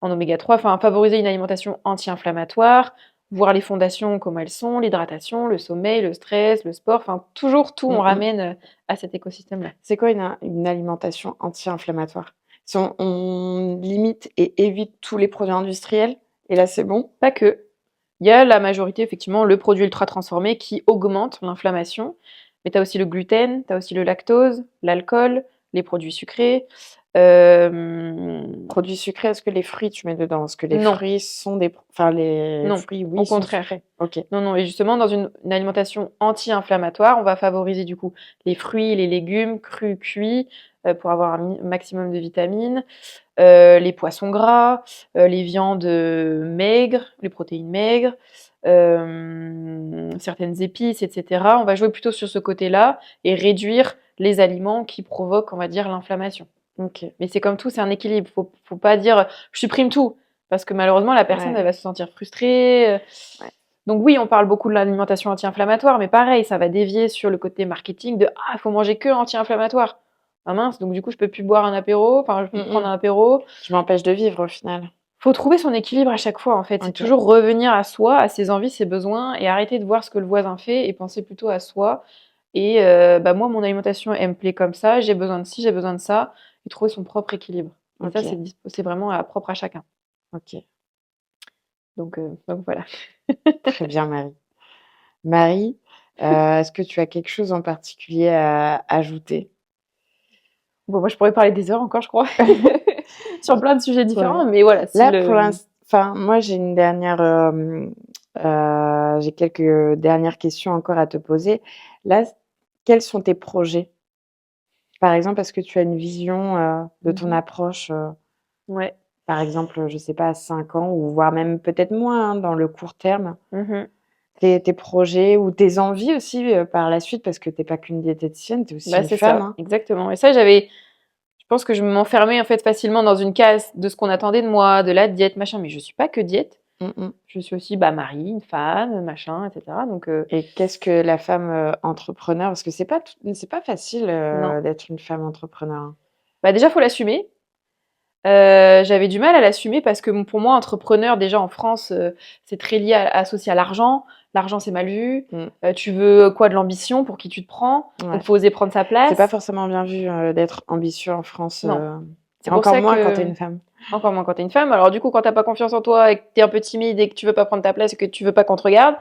en oméga 3, enfin favoriser une alimentation anti-inflammatoire, voir les fondations, comment elles sont, l'hydratation, le sommeil, le stress, le sport, enfin toujours tout, mm, on mm. ramène à cet écosystème-là. C'est quoi une alimentation anti-inflammatoire? Si on limite et évite tous les produits industriels, et là c'est bon? Pas que. Il y a la majorité, effectivement, le produit ultra transformé qui augmente l'inflammation. Mais tu as aussi le gluten, tu as aussi le lactose, l'alcool, les produits sucrés. Euh, Produits sucrés, est-ce que les fruits tu mets dedans? Est-ce que les Non, fruits sont enfin les non, fruits, au oui, sont contraire. sucrés. Ok, Non, non, et justement, dans une alimentation anti-inflammatoire, on va favoriser du coup les fruits, les légumes, crus, cuits, pour avoir un maximum de vitamines, les poissons gras, les viandes maigres, les protéines maigres, certaines épices, etc. On va jouer plutôt sur ce côté-là et réduire les aliments qui provoquent, on va dire, l'inflammation. ok. Mais c'est comme tout, c'est un équilibre. Faut pas dire je supprime tout, parce que malheureusement la personne elle Ouais, va se sentir frustrée. ouais. Donc oui, on parle beaucoup de l'alimentation anti-inflammatoire, mais pareil, ça va dévier sur le côté marketing de ah, il faut manger que anti-inflammatoire. Ah mince, donc du coup je peux plus boire un apéro, enfin je peux Mm, plus prendre mm. un apéro. Je m'empêche de vivre au final. Faut trouver son équilibre à chaque fois en fait. C'est Ok, toujours revenir à soi, à ses envies, ses besoins, et arrêter de voir ce que le voisin fait et penser plutôt à soi. Et bah moi, mon alimentation, elle me plaît comme ça, j'ai besoin de ci, j'ai besoin de ça, et trouver son propre équilibre. Et ça, ok, c'est vraiment propre à chacun. ok. Donc voilà. Très bien, Marie. Marie, est-ce que tu as quelque chose en particulier à ajouter? Bon, moi, je pourrais parler des heures encore, je crois, sur plein de sujets différents, Ouais. mais voilà, si Là, pour le... l'instant, enfin, moi, j'ai quelques dernières questions encore à te poser. Là, quels sont tes projets? Par exemple, est-ce que tu as une vision, de ton Mhm. approche, Ouais. par exemple, je sais pas, à 5 ans ou voire même peut-être moins, hein, dans le court terme? Mhm. Tes projets ou tes envies aussi, par la suite, parce que tu es pas qu'une diététicienne, tu es aussi Bah, une c'est femme, ça, hein? exactement. Et ça, je pense que je m'enfermais en fait facilement dans une case de ce qu'on attendait de moi, de la diète, machin, mais je suis pas que diète. Mmh mh. Je suis aussi bah, mari, une femme, machin, etc. Donc, Et qu'est-ce que la femme, entrepreneur? Parce que c'est pas facile, non. d'être une femme entrepreneur, hein. Bah, déjà, faut l'assumer. J'avais du mal à l'assumer parce que bon, pour moi, entrepreneur, déjà en France, c'est très lié associé à l'argent. L'argent, c'est mal vu. Mmh. Tu veux quoi? De l'ambition pour qui tu te prends. Ouais. Donc, faut oser prendre sa C'est pas place. forcément bien vu, d'être ambitieux en France, Non. et C'est pour encore ça moins quand tu es que, une femme. encore moins quand t'es une femme. Alors, du coup, quand t'as pas confiance en toi et que t'es un peu timide et que tu veux pas prendre ta place et que tu veux pas qu'on te regarde,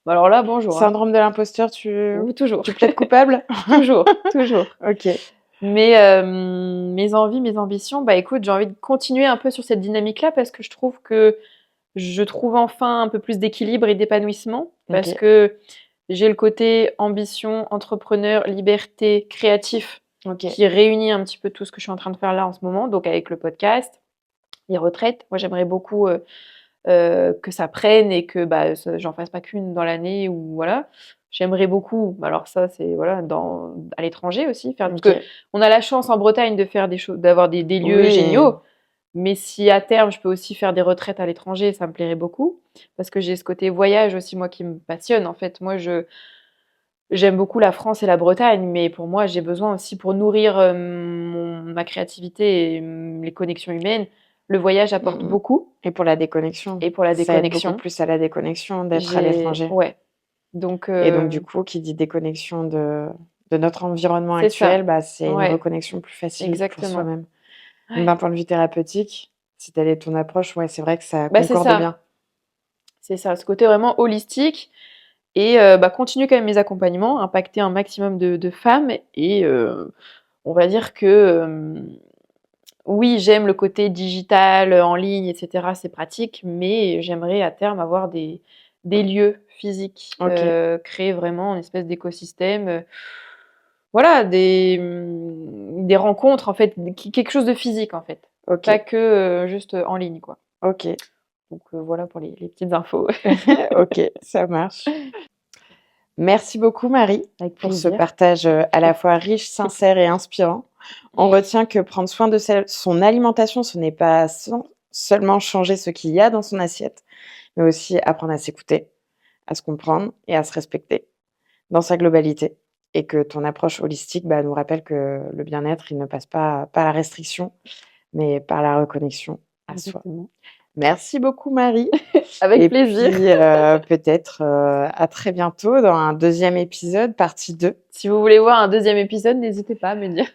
bah alors là, bonjour, hein. Syndrome de l'imposteur, Ou toujours. tu plaides coupable? Toujours, toujours. OK. Mais mes envies, mes ambitions, bah écoute, j'ai envie de continuer un peu sur cette dynamique-là parce que je trouve enfin un peu plus d'équilibre et d'épanouissement parce OK. que j'ai le côté ambition, entrepreneur, liberté, créatif OK. qui réunit un petit peu tout ce que je suis en train de faire là en ce moment, donc avec le podcast, les retraites. Moi, j'aimerais beaucoup que ça prenne et que bah, j'en fasse pas qu'une dans l'année ou voilà. J'aimerais beaucoup, alors ça c'est voilà, à l'étranger aussi, parce que OK. on a la chance en Bretagne de faire des choses, d'avoir des lieux Oui. géniaux. Mais si à terme, je peux aussi faire des retraites à l'étranger, ça me plairait beaucoup. Parce que j'ai ce côté voyage aussi, moi, qui me passionne. En fait, moi, j'aime beaucoup la France et la Bretagne, mais pour moi, j'ai besoin aussi pour nourrir ma créativité et les connexions humaines. Le voyage Mmh apporte mh. beaucoup. Et pour la déconnexion, Et pour la ça aide beaucoup déconnexion, plus à la déconnexion d'être à l'étranger. ouais. Donc, Et donc, du coup, qui dit déconnexion de notre environnement c'est ça. actuel, bah, c'est une Ouais, reconnexion plus facile pour exactement. soi-même. Donc, Ouais. d'un point de vue thérapeutique, si telle est ton approche, ouais, c'est vrai que ça Bah, c'est concorde ça. bien. C'est ça, ce côté vraiment holistique et bah, continuer quand même mes accompagnements, impacter un maximum de femmes et on va dire que, oui, j'aime le côté digital, en ligne et cetera, c'est pratique, mais j'aimerais à terme avoir des lieux physiques, OK, créer vraiment une espèce d'écosystème, voilà, des rencontres en fait, quelque chose de physique en fait, pas OK, que, juste, en ligne quoi. OK, Donc voilà pour les petites infos. OK, ça marche. Merci beaucoup, Marie, Avec pour ce plaisir. partage à la fois riche, sincère et inspirant. On retient que prendre soin de son alimentation, ce n'est pas seulement changer ce qu'il y a dans son assiette, mais aussi apprendre à s'écouter, à se comprendre et à se respecter dans sa globalité. Et que ton approche holistique bah, nous rappelle que le bien-être, il ne passe pas par la restriction, mais par la reconnexion à soi. Exactement. Merci beaucoup, Marie. Avec Et plaisir. puis, peut-être, à très bientôt dans un deuxième épisode, partie 2. Si vous voulez voir un deuxième épisode, n'hésitez pas à me dire.